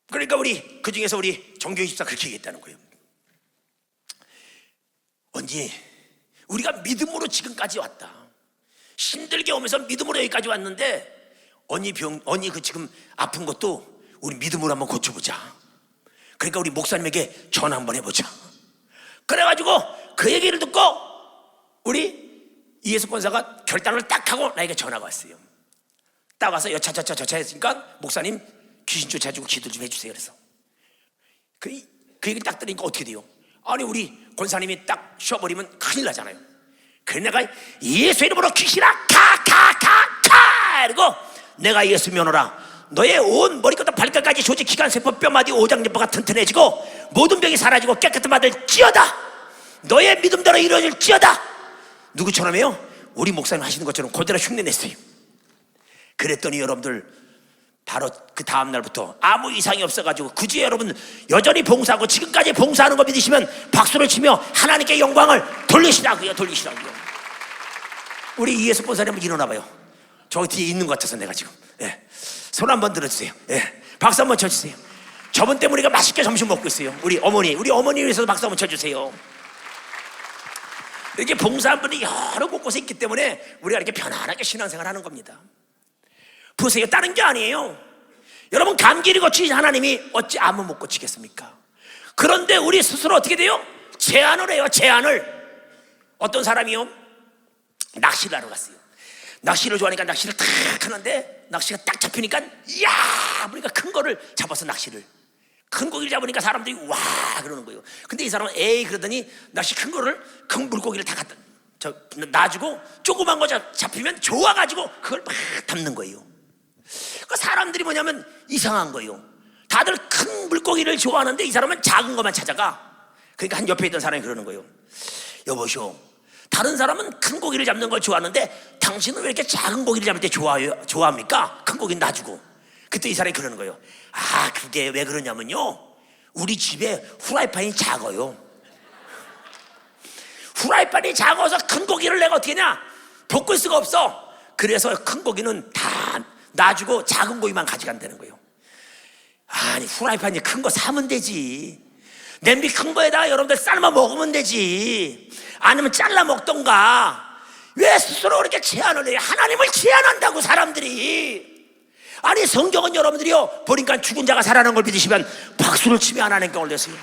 그러니까 우리 그 중에서 우리 정교희 집사 그렇게 얘기했다는 거예요. 언니, 우리가 믿음으로 지금까지 왔다. 힘들게 오면서 믿음으로 여기까지 왔는데 언니 그 지금 아픈 것도 우리 믿음으로 한번 고쳐보자. 그러니까 우리 목사님에게 전화 한번 해보자. 그래가지고 그 얘기를 듣고 우리 이예수 권사가 결단을 딱 하고 나에게 전화가 왔어요. 딱 와서 여차저차 했으니까 목사님 귀신 쫓아주고 기도 좀 해주세요. 그래서 그 얘기 딱 들으니까 어떻게 돼요? 아니 우리 권사님이 딱 쉬어버리면 큰일 나잖아요. 그래서 내가 예수 이름으로 귀신아 가 이러고 내가 예수 면허라 너의 온 머리부터 발끝까지 조직 기관세포 뼈마디 오장세포가 튼튼해지고 모든 병이 사라지고 깨끗한 바들 찌어다 너의 믿음대로 이루어질 찌어다. 누구처럼요? 우리 목사님 하시는 것처럼 그대로 흉내냈어요. 그랬더니 여러분들 바로 그 다음 날부터 아무 이상이 없어가지고 그 주에 여러분 여전히 봉사하고 지금까지 봉사하는 거 믿으시면 박수를 치며 하나님께 영광을 돌리시라고요. 우리 이예수 권사님 한번 일어나봐요. 저 뒤에 있는 것 같아서 내가 지금 손 한번 들어주세요. 박수 한번 쳐주세요. 저분 때문에 우리가 맛있게 점심 먹고 있어요. 우리 어머니 위해서도 박수 한번 쳐주세요. 이렇게 봉사한 분이 여러 곳곳에 있기 때문에 우리가 이렇게 편안하게 신앙생활 하는 겁니다. 보세요. 다른 게 아니에요. 여러분 감기를 고치신 하나님이 어찌 암을 못 고치겠습니까? 그런데 우리 스스로 어떻게 돼요? 제안을 해요. 어떤 사람이요? 낚시를 하러 갔어요. 낚시를 좋아하니까 낚시를 탁 하는데 낚시가 딱 잡히니까 이야 보니까 큰 거를 잡았어. 낚시를 큰 고기를 잡으니까 사람들이 와 그러는 거예요. 근데 이 사람은 에이 그러더니 낚시 큰 물고기를 다 갖다 놔주고 조그만 거 잡히면 좋아가지고 그걸 막 담는 거예요. 그 사람들이 뭐냐면 이상한 거예요. 다들 큰 물고기를 좋아하는데 이 사람은 작은 것만 찾아가. 그러니까 한 옆에 있던 사람이 그러는 거예요. 여보시오, 다른 사람은 큰 고기를 잡는 걸 좋아하는데 당신은 왜 이렇게 작은 고기를 잡을 때 좋아합니까? 큰 고기는 놔주고. 그때 이 사람이 그러는 거예요. 아 그게 왜 그러냐면요 우리 집에 후라이팬이 작아요. 후라이팬이 작아서 큰 고기를 내가 어떻게 하냐 볶을 수가 없어. 그래서 큰 고기는 다 놔주고 작은 고기만 가져간다는 거예요. 아니 후라이팬이 큰 거 사면 되지. 냄비 큰 거에다가 여러분들 삶아 먹으면 되지. 아니면 잘라 먹던가. 왜 스스로 그렇게 제안을 해요? 하나님을 제안한다고 사람들이. 아니 성경은 여러분들이요 보니까 죽은 자가 살아나는 걸 믿으시면 박수를 치며 하나님께 올렸어요.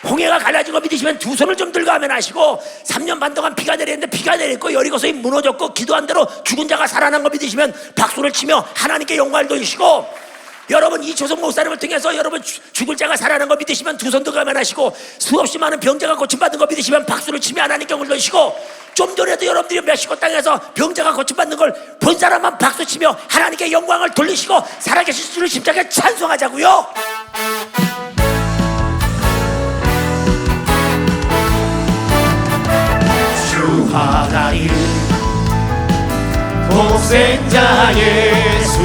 홍해가 갈라진 거 믿으시면 두 손을 좀 들고 하면 하시고 3년 반 동안 비가 내렸는데 비가 내렸고 여리고성이 무너졌고 기도한 대로 죽은 자가 살아난 거 믿으시면 박수를 치며 하나님께 영광을 돌리시고 여러분 이초성 목사님을 통해서 여러분 죽을 자가 살아난 거 믿으시면 두 손 들고 하면 하시고 수없이 많은 병자가 고침받은 거 믿으시면 박수를 치며 하나님께 영광을 돌리시고 좀 전에도 여러분들이 멕시코 땅에서 병자가 고침받는 걸 본 사람만 박수치며 하나님께 영광을 돌리시고 살아계신 주를 십자가에 찬송하자고요. 주 하나님 독생자 예수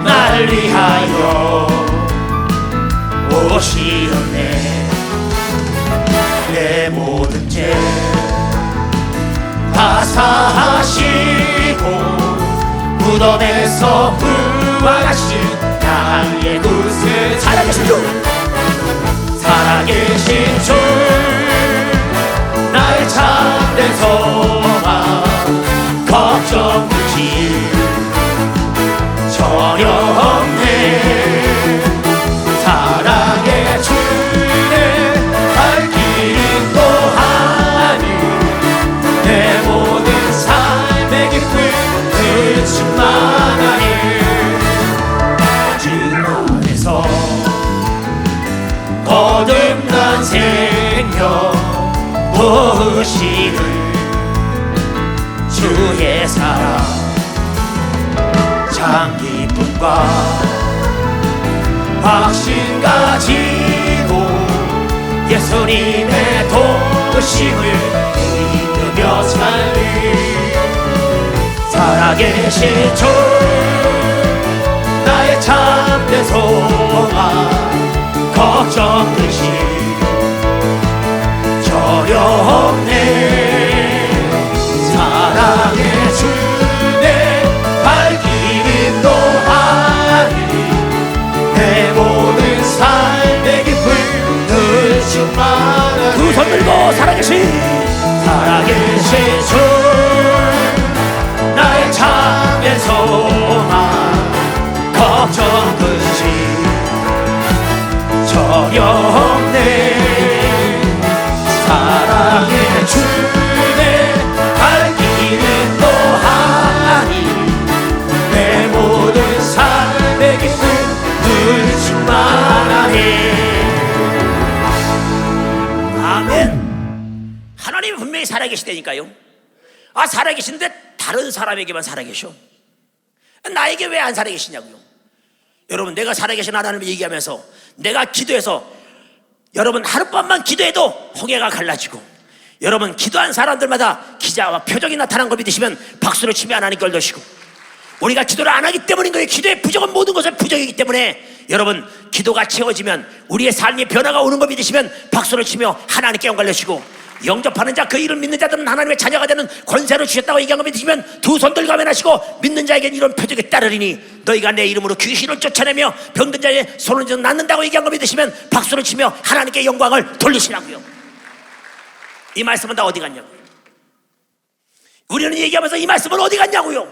날 위하여 오시었네. 내 모든 죄 다 사하시고 무덤에서 부활하신 나의 구세 살아계신 주 살아계신 주 나의 참된 소망 걱정 무시 전혀 없네. 사랑의 주의 갈 길이 또하니 내 모든 삶의 기쁨 그치만하니 주 안에서 거듭난 생명 보시는 주의 사랑 참 기쁨과 확신 가지고 예수님의 도심을 믿으며 살리 살아계신 주 나의 참된 소망 걱정 걱정 끝이 전혀 없네. 사랑의 주내 발길이 또하니 내 모든 삶의 기쁨 늘 충만하네. 두 손 들고 살아계신 주 나의 참된 소망 걱정 끝이 전혀 없네. 사랑의 주내 발길은 또하니 내 모든 삶의 기쁨 늘 충만하네. 아멘. 하나님이 분명히 살아계시다니까요. 아, 살아계신데 다른 사람에게만 살아계셔. 나에게 왜 안 살아계시냐고요. 여러분, 내가 살아계신 하나님을 얘기하면서 내가 기도해서 여러분 하룻밤만 기도해도 홍해가 갈라지고, 여러분 기도한 사람들마다 기자와 표적이 나타난 걸 믿으시면 박수를 치며 하나님께 올려주시고, 우리가 기도를 안 하기 때문인 거예요. 기도의 부족은 모든 것의 부족이기 때문에 여러분 기도가 채워지면 우리의 삶의 변화가 오는 걸 믿으시면 박수를 치며 하나님께 영광을 내시고, 영접하는 자 그 이름 믿는 자들은 하나님의 자녀가 되는 권세를 주셨다고 얘기한 거 믿으시면 두 손 들고 아멘하시고, 믿는 자에게는 이런 표적이 따르리니 너희가 내 이름으로 귀신을 쫓아내며 병든 자의 손을 쥐어 낫는다고 얘기한 거 믿으시면 박수를 치며 하나님께 영광을 돌리시라고요. 이 말씀은 다 어디 갔냐고요. 우리는 얘기하면서 이 말씀은 어디 갔냐고요.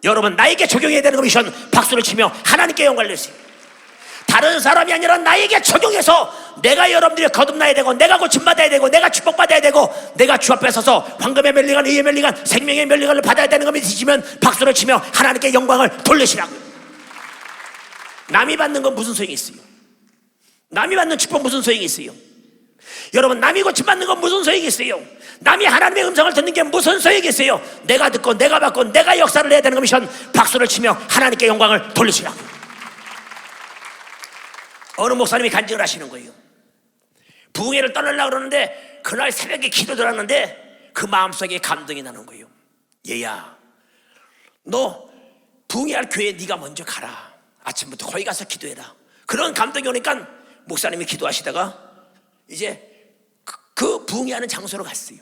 여러분, 나에게 적용해야 되는 거 미션 박수를 치며 하나님께 영광을 내세요. 다른 사람이 아니라 나에게 적용해서 내가 여러분들이 거듭나야 되고, 내가 고침받아야 되고, 내가 축복받아야 되고, 내가 주 앞에 서서 황금의 멸리관, 의의 멸리관, 생명의 멸리관을 받아야 되는 거 믿으시면 박수를 치며 하나님께 영광을 돌리시라고요. 남이 받는 건 무슨 소용이 있어요? 남이 받는 축복 무슨 소용이 있어요? 여러분, 남이 고침받는 건 무슨 소용이 있어요? 남이 하나님의 음성을 듣는 게 무슨 소용이 있어요? 내가 듣고 내가 받고 내가 역사를 해야 되는 거 미션 박수를 치며 하나님께 영광을 돌리시라고요. 어느 목사님이 간증을 하시는 거예요. 부흥회를 떠나려고 그러는데 그날 새벽에 기도 들었는데 그 마음속에 감동이 나는 거예요. 얘야, 너 부흥회할 교회에 네가 먼저 가라. 아침부터 거기 가서 기도해라. 그런 감동이 오니까 목사님이 기도하시다가 이제 그 부흥회하는 장소로 갔어요.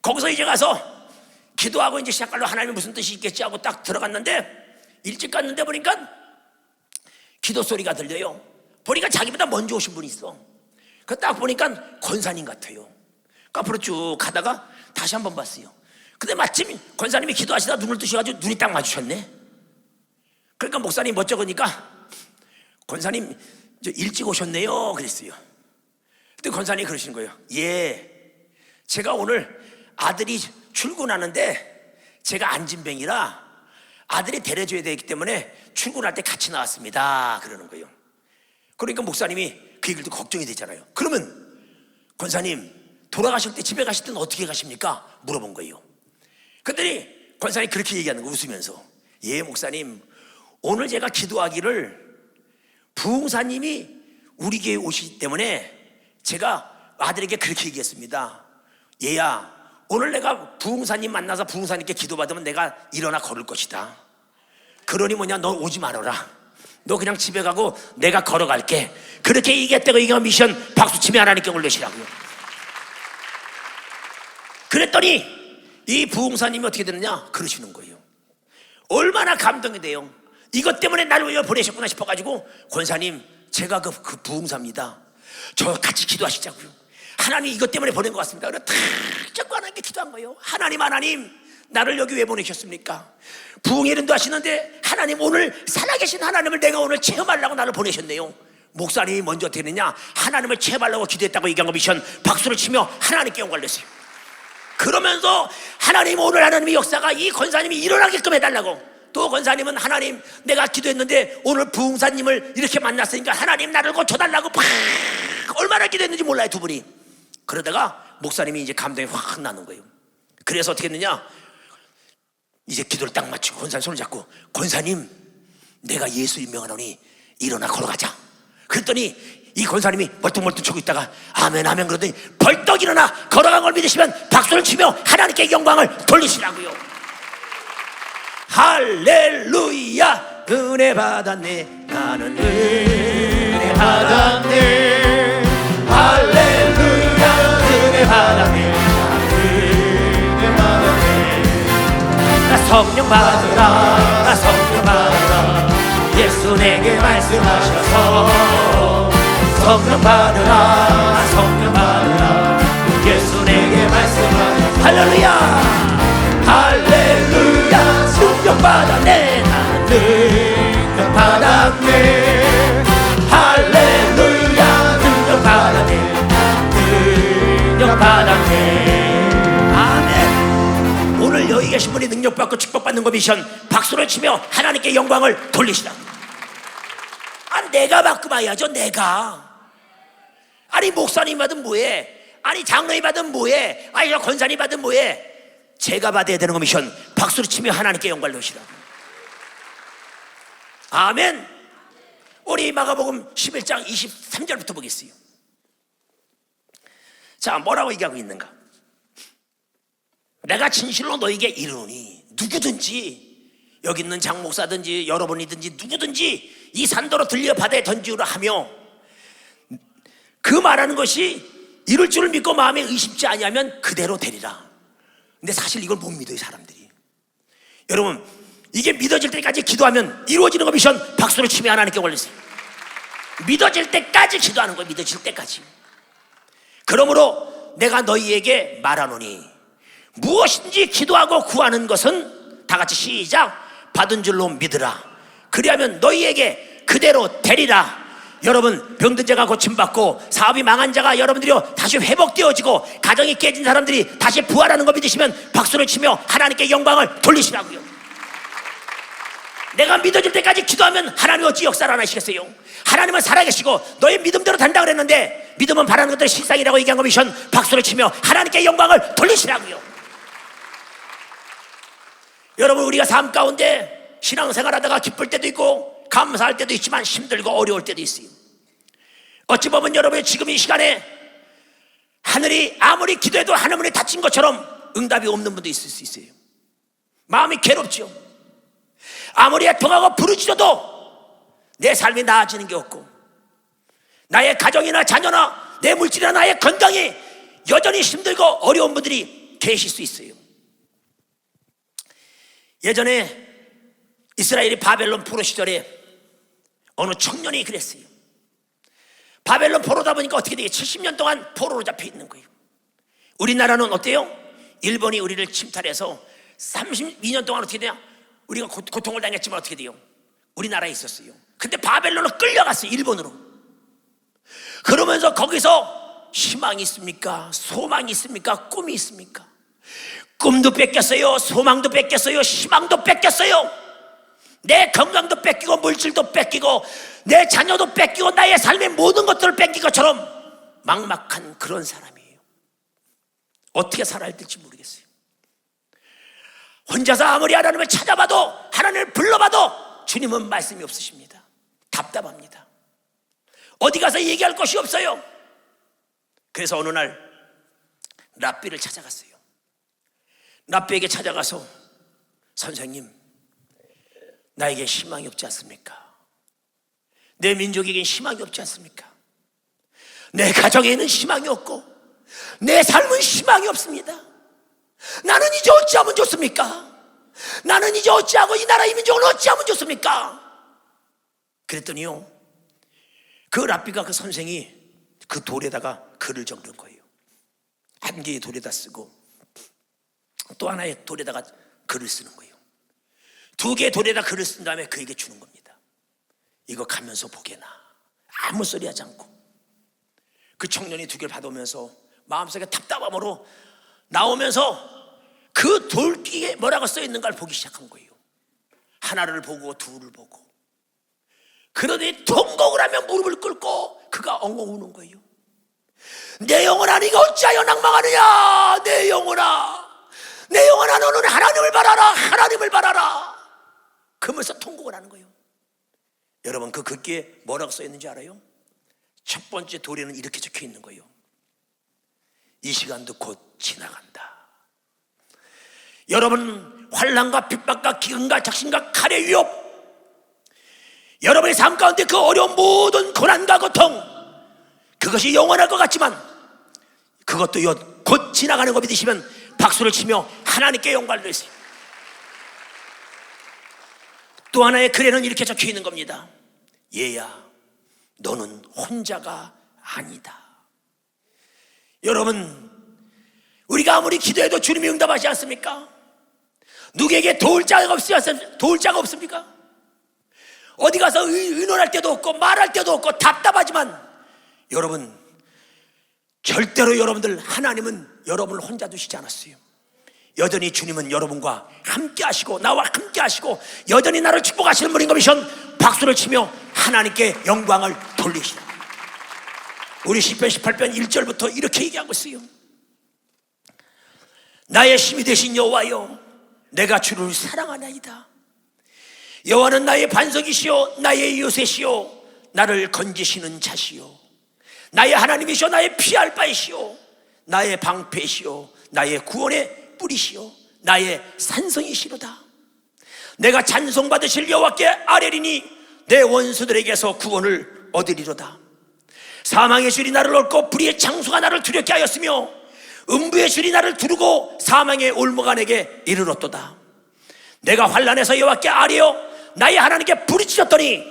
거기서 이제 가서 기도하고 이제 시작하려고 하나님이 무슨 뜻이 있겠지 하고 딱 들어갔는데, 일찍 갔는데 보니까 기도 소리가 들려요. 보니까 자기보다 먼저 오신 분이 있어. 그 딱 보니까 권사님 같아요. 그 앞으로 쭉 가다가 다시 한번 봤어요. 근데 마침 권사님이 기도하시다 눈을 뜨셔가지고 눈이 딱 마주쳤네. 그러니까 목사님 멋쩍으니까 권사님 일찍 오셨네요 그랬어요. 그때 권사님이 그러시는 거예요. 예, 제가 오늘 아들이 출근하는데 제가 안진뱅이라 아들이 데려줘야 되기 때문에 출근할 때 같이 나왔습니다 그러는 거예요. 그러니까 목사님이 그 얘기를 듣고 걱정이 되잖아요. 그러면 권사님 돌아가실 때 집에 가실 때는 어떻게 가십니까? 물어본 거예요. 그랬더니 권사님이 그렇게 얘기하는 거 웃으면서, 예 목사님, 오늘 제가 기도하기를 부흥사님이 우리 교회에 오시기 때문에 제가 아들에게 그렇게 얘기했습니다. 얘야, 오늘 내가 부흥사님 만나서 부흥사님께 기도받으면 내가 일어나 걸을 것이다. 그러니 뭐냐, 너 오지 말아라. 너 그냥 집에 가고 내가 걸어갈게. 그렇게 얘기했다고 이거 미션 박수치며 하나님께 올리시라고요. 그랬더니 이 부흥사님이 어떻게 되느냐 그러시는 거예요. 얼마나 감동이 돼요. 이것 때문에 나를 왜 보내셨구나 싶어가지고, 권사님 제가 그 부흥사입니다. 저 같이 기도하시자고요. 하나님 이것 때문에 보낸 것 같습니다. 그래서 탁 잡고 하나님께 기도한 거예요. 하나님 나를 여기 왜 보내셨습니까? 부흥회련도 하시는데 하나님, 오늘 살아계신 하나님을 내가 오늘 체험하려고 나를 보내셨네요. 목사님이 먼저 어떻게 했느냐, 하나님을 체험하려고 기도했다고 얘기한 거 미션 박수를 치며 하나님께 영광을 내세요. 그러면서 하나님, 오늘 하나님의 역사가 이 권사님이 일어나게끔 해달라고. 또 권사님은 하나님, 내가 기도했는데 오늘 부흥사님을 이렇게 만났으니까 하나님 나를 고쳐달라고 팍 얼마나 기도했는지 몰라요, 두 분이. 그러다가 목사님이 이제 감동이 확 나는 거예요. 그래서 어떻게 했느냐, 이제 기도를 딱 마치고 권사님 손을 잡고, 권사님 내가 예수 임명하노니 일어나 걸어가자. 그랬더니 이 권사님이 멀뚱멀뚱 쳐고 있다가 아멘 아멘 그러더니 벌떡 일어나 걸어간 걸 믿으시면 박수를 치며 하나님께 영광을 돌리시라고요. 할렐루야. 은혜 받았네, 나는 은혜 받았네. 성령 받으라 성령 받으라 예수 내게 말씀하셔서 성령 받으라 성령 받으라 예수 내게 말씀하셔서 할렐루야 할렐루야 능력 받았네 나는 능력 받았네 할렐루야 능력 받았네 능력 받았네 아멘. 오늘 여기 계신 분이 능력받고 축복받는 거 미션 박수를 치며 하나님께 영광을 돌리시라. 내가 받고 봐야죠. 내가. 아니 목사님 받으면 뭐해? 아니 장로님 받으면 뭐해? 아니 저 권사님 받으면 뭐해? 제가 받아야 되는 거 미션 박수를 치며 하나님께 영광을 돌리시라. 아멘. 우리 마가복음 11장 23절부터 보겠어요. 자, 뭐라고 얘기하고 있는가? 내가 진실로 너에게 이르노니 누구든지 여기 있는 장목사든지 여러분이든지 누구든지 이 산도로 들려 바다에 던지우라 하며 그 말하는 것이 이룰 줄을 믿고 마음에 의심치 아니하면 그대로 되리라. 근데 사실 이걸 못 믿어요 사람들이. 여러분 이게 믿어질 때까지 기도하면 이루어지는 거 미션 박수를 치며 하나님께 올리세요. 믿어질 때까지 기도하는 거예요. 믿어질 때까지. 그러므로 내가 너희에게 말하노니 무엇인지 기도하고 구하는 것은 다 같이 시작 받은 줄로 믿으라. 그리하면 너희에게 그대로 되리라. 여러분 병든 자가 고침받고 사업이 망한 자가 여러분들이 다시 회복되어지고 가정이 깨진 사람들이 다시 부활하는 거 믿으시면 박수를 치며 하나님께 영광을 돌리시라고요. 내가 믿어질 때까지 기도하면 하나님 어찌 역사를 안 하시겠어요? 하나님은 살아계시고 너의 믿음대로 된다 그랬는데 믿음은 바라는 것들 실상이라고 얘기한 거 미션 박수를 치며 하나님께 영광을 돌리시라고요. 여러분 우리가 삶 가운데 신앙생활하다가 기쁠 때도 있고 감사할 때도 있지만 힘들고 어려울 때도 있어요. 어찌 보면 여러분의 지금 이 시간에 하늘이 아무리 기도해도 하늘문이 닫힌 것처럼 응답이 없는 분도 있을 수 있어요. 마음이 괴롭죠. 아무리 애통하고 부르짖어도 내 삶이 나아지는 게 없고 나의 가정이나 자녀나 내 물질이나 나의 건강이 여전히 힘들고 어려운 분들이 계실 수 있어요. 예전에 이스라엘이 바벨론 포로 시절에 어느 청년이 그랬어요. 바벨론 포로다 보니까 어떻게 되게 70년 동안 포로로 잡혀 있는 거예요. 우리나라는 어때요? 일본이 우리를 침탈해서 32년 동안 어떻게 되냐? 우리가 고통을 당했지만 어떻게 돼요? 우리나라에 있었어요. 근데 바벨론으로 끌려갔어요. 일본으로. 그러면서 거기서 희망이 있습니까? 소망이 있습니까? 꿈이 있습니까? 꿈도 뺏겼어요. 소망도 뺏겼어요. 희망도 뺏겼어요. 내 건강도 뺏기고 물질도 뺏기고 내 자녀도 뺏기고 나의 삶의 모든 것들을 뺏긴 것처럼 막막한 그런 사람이에요. 어떻게 살아야 될지 모르겠어요. 혼자서 아무리 하나님을 찾아봐도 하나님을 불러봐도 주님은 말씀이 없으십니다. 답답합니다. 어디 가서 얘기할 것이 없어요. 그래서 어느 날 랍비를 찾아갔어요. 랍비에게 찾아가서 선생님 나에게 희망이 없지 않습니까? 내 민족에겐 희망이 없지 않습니까? 내 가정에는 희망이 없고 내 삶은 희망이 없습니다. 나는 이제 어찌하면 좋습니까? 나는 이제 어찌하고 이 나라 이 민족은 어찌하면 좋습니까? 그랬더니요 그 랍비가 그 선생이 그 돌에다가 글을 적는 거예요. 한 개의 돌에다 쓰고 또 하나의 돌에다가 글을 쓰는 거예요. 두 개의 돌에다 글을 쓴 다음에 그에게 주는 겁니다. 이거 가면서 보게나. 아무 소리 하지 않고 그 청년이 두 개를 받으면서 마음속에 답답함으로 나오면서 그 돌기에 뭐라고 써있는가를 보기 시작한 거예요. 하나를 보고 둘을 보고 그러더니 통곡을 하며 무릎을 꿇고 그가 엉엉 우는 거예요. 내 영혼아 네가 어찌하여 낭망하느냐. 내 영혼아 내 영혼아 너는 하나님을 바라라. 하나님을 바라라. 그러면서 통곡을 하는 거예요. 여러분 그 글귀에 뭐라고 써있는지 알아요? 첫 번째 돌에는 이렇게 적혀 있는 거예요. 이 시간도 곧 지나간다. 여러분 환난과 핍박과 기근과 작심과 칼의 위협 여러분의 삶 가운데 그 어려운 모든 고난과 고통 그것이 영원할 것 같지만 그것도 곧 지나가는 거 믿으시면 박수를 치며 하나님께 영광을 드리세요. 또 하나의 글에는 이렇게 적혀 있는 겁니다. 얘야, 너는 혼자가 아니다. 여러분, 우리가 아무리 기도해도 주님이 응답하지 않습니까? 누구에게 도울 자가 없습니까? 어디 가서 의논할 때도 없고 말할 때도 없고 답답하지만, 여러분, 절대로 여러분들, 하나님은 여러분을 혼자 두시지 않았어요. 여전히 주님은 여러분과 함께 하시고 나와 함께 하시고 여전히 나를 축복하시는 분인 것이면 박수를 치며 하나님께 영광을 돌리시라. 우리 시편 18편 1절부터 이렇게 얘기하고 있어요. 나의 힘이 되신 여호와여, 내가 주를 사랑하나이다. 여호와는 나의 반석이시요 나의 요새시요 나를 건지시는 자시요 나의 하나님이시요 나의 피할 바이시요 나의 방패시요 나의 구원의 뿌리시요 나의 산성이시로다. 내가 찬송받으실 여호와께 아뢰리니 내 원수들에게서 구원을 얻으리로다. 사망의 줄이 나를 얽고 불의의 창수가 나를 두렵게 하였으며 음부의 줄이 나를 두르고 사망의 올무가 내게 이르렀도다. 내가 환난에서 여호와께 아뢰어 나의 하나님께 부르짖었더니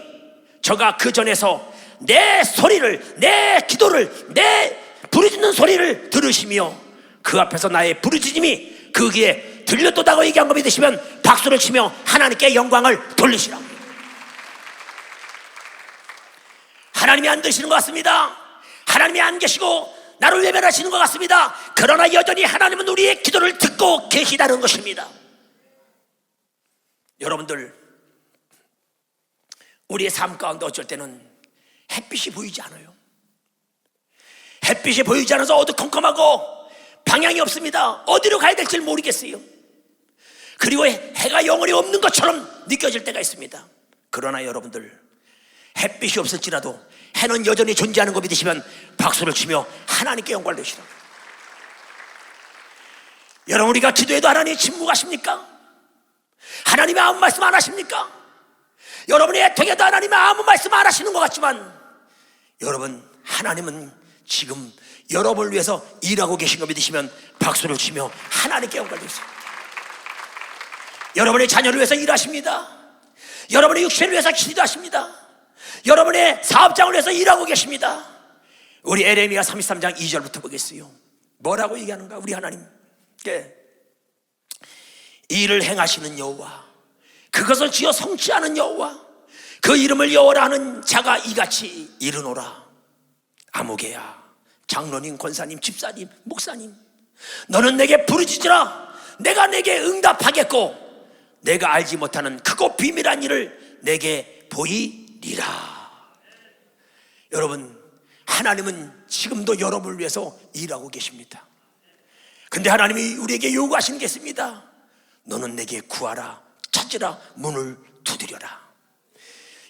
저가 그 전에서 내 소리를, 내 기도를, 내 부르짖는 소리를 들으시며 그 앞에서 나의 부르짖음이 그 귀에 들렸도다고 얘기한 거 믿으시면 박수를 치며 하나님께 영광을 돌리시라. 하나님이 안 드시는 것 같습니다. 하나님이 안 계시고 나를 외면하시는 것 같습니다. 그러나 여전히 하나님은 우리의 기도를 듣고 계시다는 것입니다. 여러분들, 우리의 삶 가운데 어쩔 때는 햇빛이 보이지 않아요. 햇빛이 보이지 않아서 어두컴컴하고 방향이 없습니다. 어디로 가야 될지 모르겠어요. 그리고 해가 영원히 없는 것처럼 느껴질 때가 있습니다. 그러나 여러분들, 햇빛이 없을지라도 해는 여전히 존재하는 거 믿으시면 박수를 치며 하나님께 영광을 드시라. 여러분, 우리가 기도해도 하나님이 침묵하십니까? 하나님이 아무 말씀 안 하십니까? 여러분이 애통해도 하나님이 아무 말씀 안 하시는 것 같지만, 여러분, 하나님은 지금 여러분을 위해서 일하고 계신 거 믿으시면 박수를 치며 하나님께 영광을 드리세요. 여러분의 자녀를 위해서 일하십니다. 여러분의 육체를 위해서 기도하십니다. 여러분의 사업장을 위해서 일하고 계십니다. 우리 에레미야 33장 2절부터 보겠어요. 뭐라고 얘기하는가? 우리 하나님께 일을 행하시는 여호와, 그것을 지어 성취하는 여호와, 그 이름을 여호와라 하는 자가 이같이 이르노라. 아무개야, 장로님, 권사님, 집사님, 목사님, 너는 내게 부르짖으라. 내가 내게 응답하겠고 내가 알지 못하는 크고 비밀한 일을 내게 보이리라. 여러분, 하나님은 지금도 여러분을 위해서 일하고 계십니다. 근데 하나님이 우리에게 요구하시는 게 있습니다. 너는 내게 구하라. 찾으라. 문을 두드려라.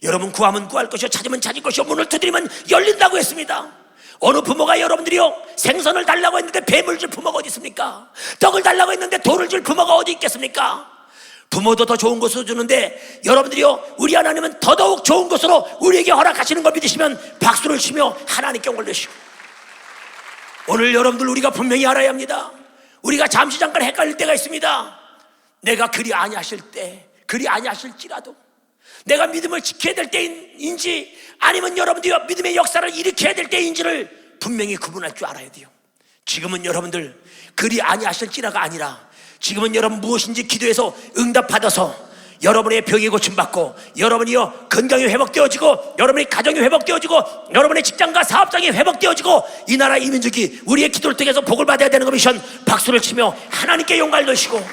여러분, 구하면 구할 것이요 찾으면 찾을 것이요 문을 두드리면 열린다고 했습니다. 어느 부모가 여러분들이요 생선을 달라고 했는데 뱀을 줄 부모가 어디 있습니까? 떡을 달라고 했는데 돌을 줄 부모가 어디 있겠습니까? 부모도 더 좋은 것으로 주는데 여러분들이요, 우리 하나님은 더더욱 좋은 것으로 우리에게 허락하시는 걸 믿으시면 박수를 치며 하나님께 영광을 드시고, 오늘 여러분들 우리가 분명히 알아야 합니다. 우리가 잠시 잠깐 헷갈릴 때가 있습니다. 내가 그리 아니하실 때, 그리 아니하실지라도 내가 믿음을 지켜야 될 때인지 아니면 여러분들이 믿음의 역사를 일으켜야 될 때인지를 분명히 구분할 줄 알아야 돼요. 지금은 여러분들 그리 아니하실지라가 아니라 지금은 여러분 무엇인지 기도해서 응답받아서 여러분의 병이 고침받고 여러분이요 건강이 회복되어지고 여러분의 가정이 회복되어지고 여러분의 직장과 사업장이 회복되어지고 이 나라 이 민족이 우리의 기도를 통해서 복을 받아야 되는 거 미션 박수를 치며 하나님께 영광을 돌리시고,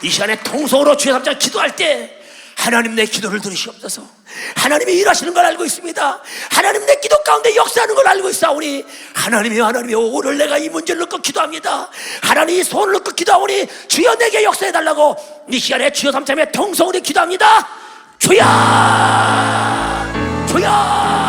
이 시간에 통성으로 주의 삼자 기도할 때 하나님 내 기도를 들으시옵소서. 하나님이 일하시는 걸 알고 있습니다. 하나님 내 기도 가운데 역사하는 걸 알고 있사오니 하나님이 오늘 내가 이 문제를 놓고 기도합니다. 하나님이 손을 놓고 기도하오니 주여 내게 역사해달라고 이 시간에 주여 삼참에 통성으로 기도합니다. 주여, 주여.